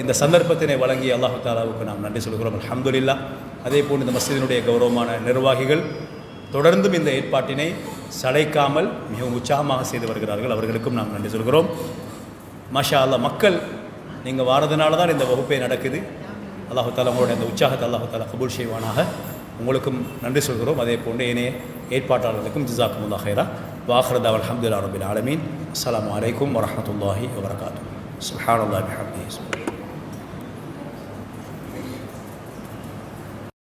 இந்த சந்தர்ப்பத்தினை வழங்கி அல்லாஹ் தஆலாவுக்கு நாம் நன்றி சொல்கிறோம், அல்ஹம்துலில்லாஹ். அதே போன்று இந்த மஸ்ஜிதினுடைய கௌரவமான நிர்வாகிகள் தொடர்ந்தும் இந்த ஏற்பாட்டினை சளைக்காமல் மிகவும் உற்சாகமாக செய்து வருகிறார்கள், அவர்களுக்கும் நாம் நன்றி சொல்கிறோம். மாஷா அல்லாஹ், மக்கள் நீங்கள் வாரதுனால தான் இந்த வகுப்பே நடக்குது. அல்லாஹு தாலா உங்களுடைய அந்த உற்சாகத்தை அல்லாஹு தாலா கபூல் செய்வானாக. உங்களுக்கும் நன்றி சொல்கிறோம். அதே போன்று ஏனைய ஏற்பாட்டாளர்களுக்கும் ஜஸாக்குமுல்லாஹ் ஹைரா. வாஹிரு தஅவானா அல்ஹம்துலில்லாஹி ரப்பில் ஆலமீன். அஸ்ஸலாமு அலைக்கும் வரஹ்மத்துல்லாஹி வபரகாத்துஹு. சுப்ஹானல்லாஹி வபிஹம்திஹி.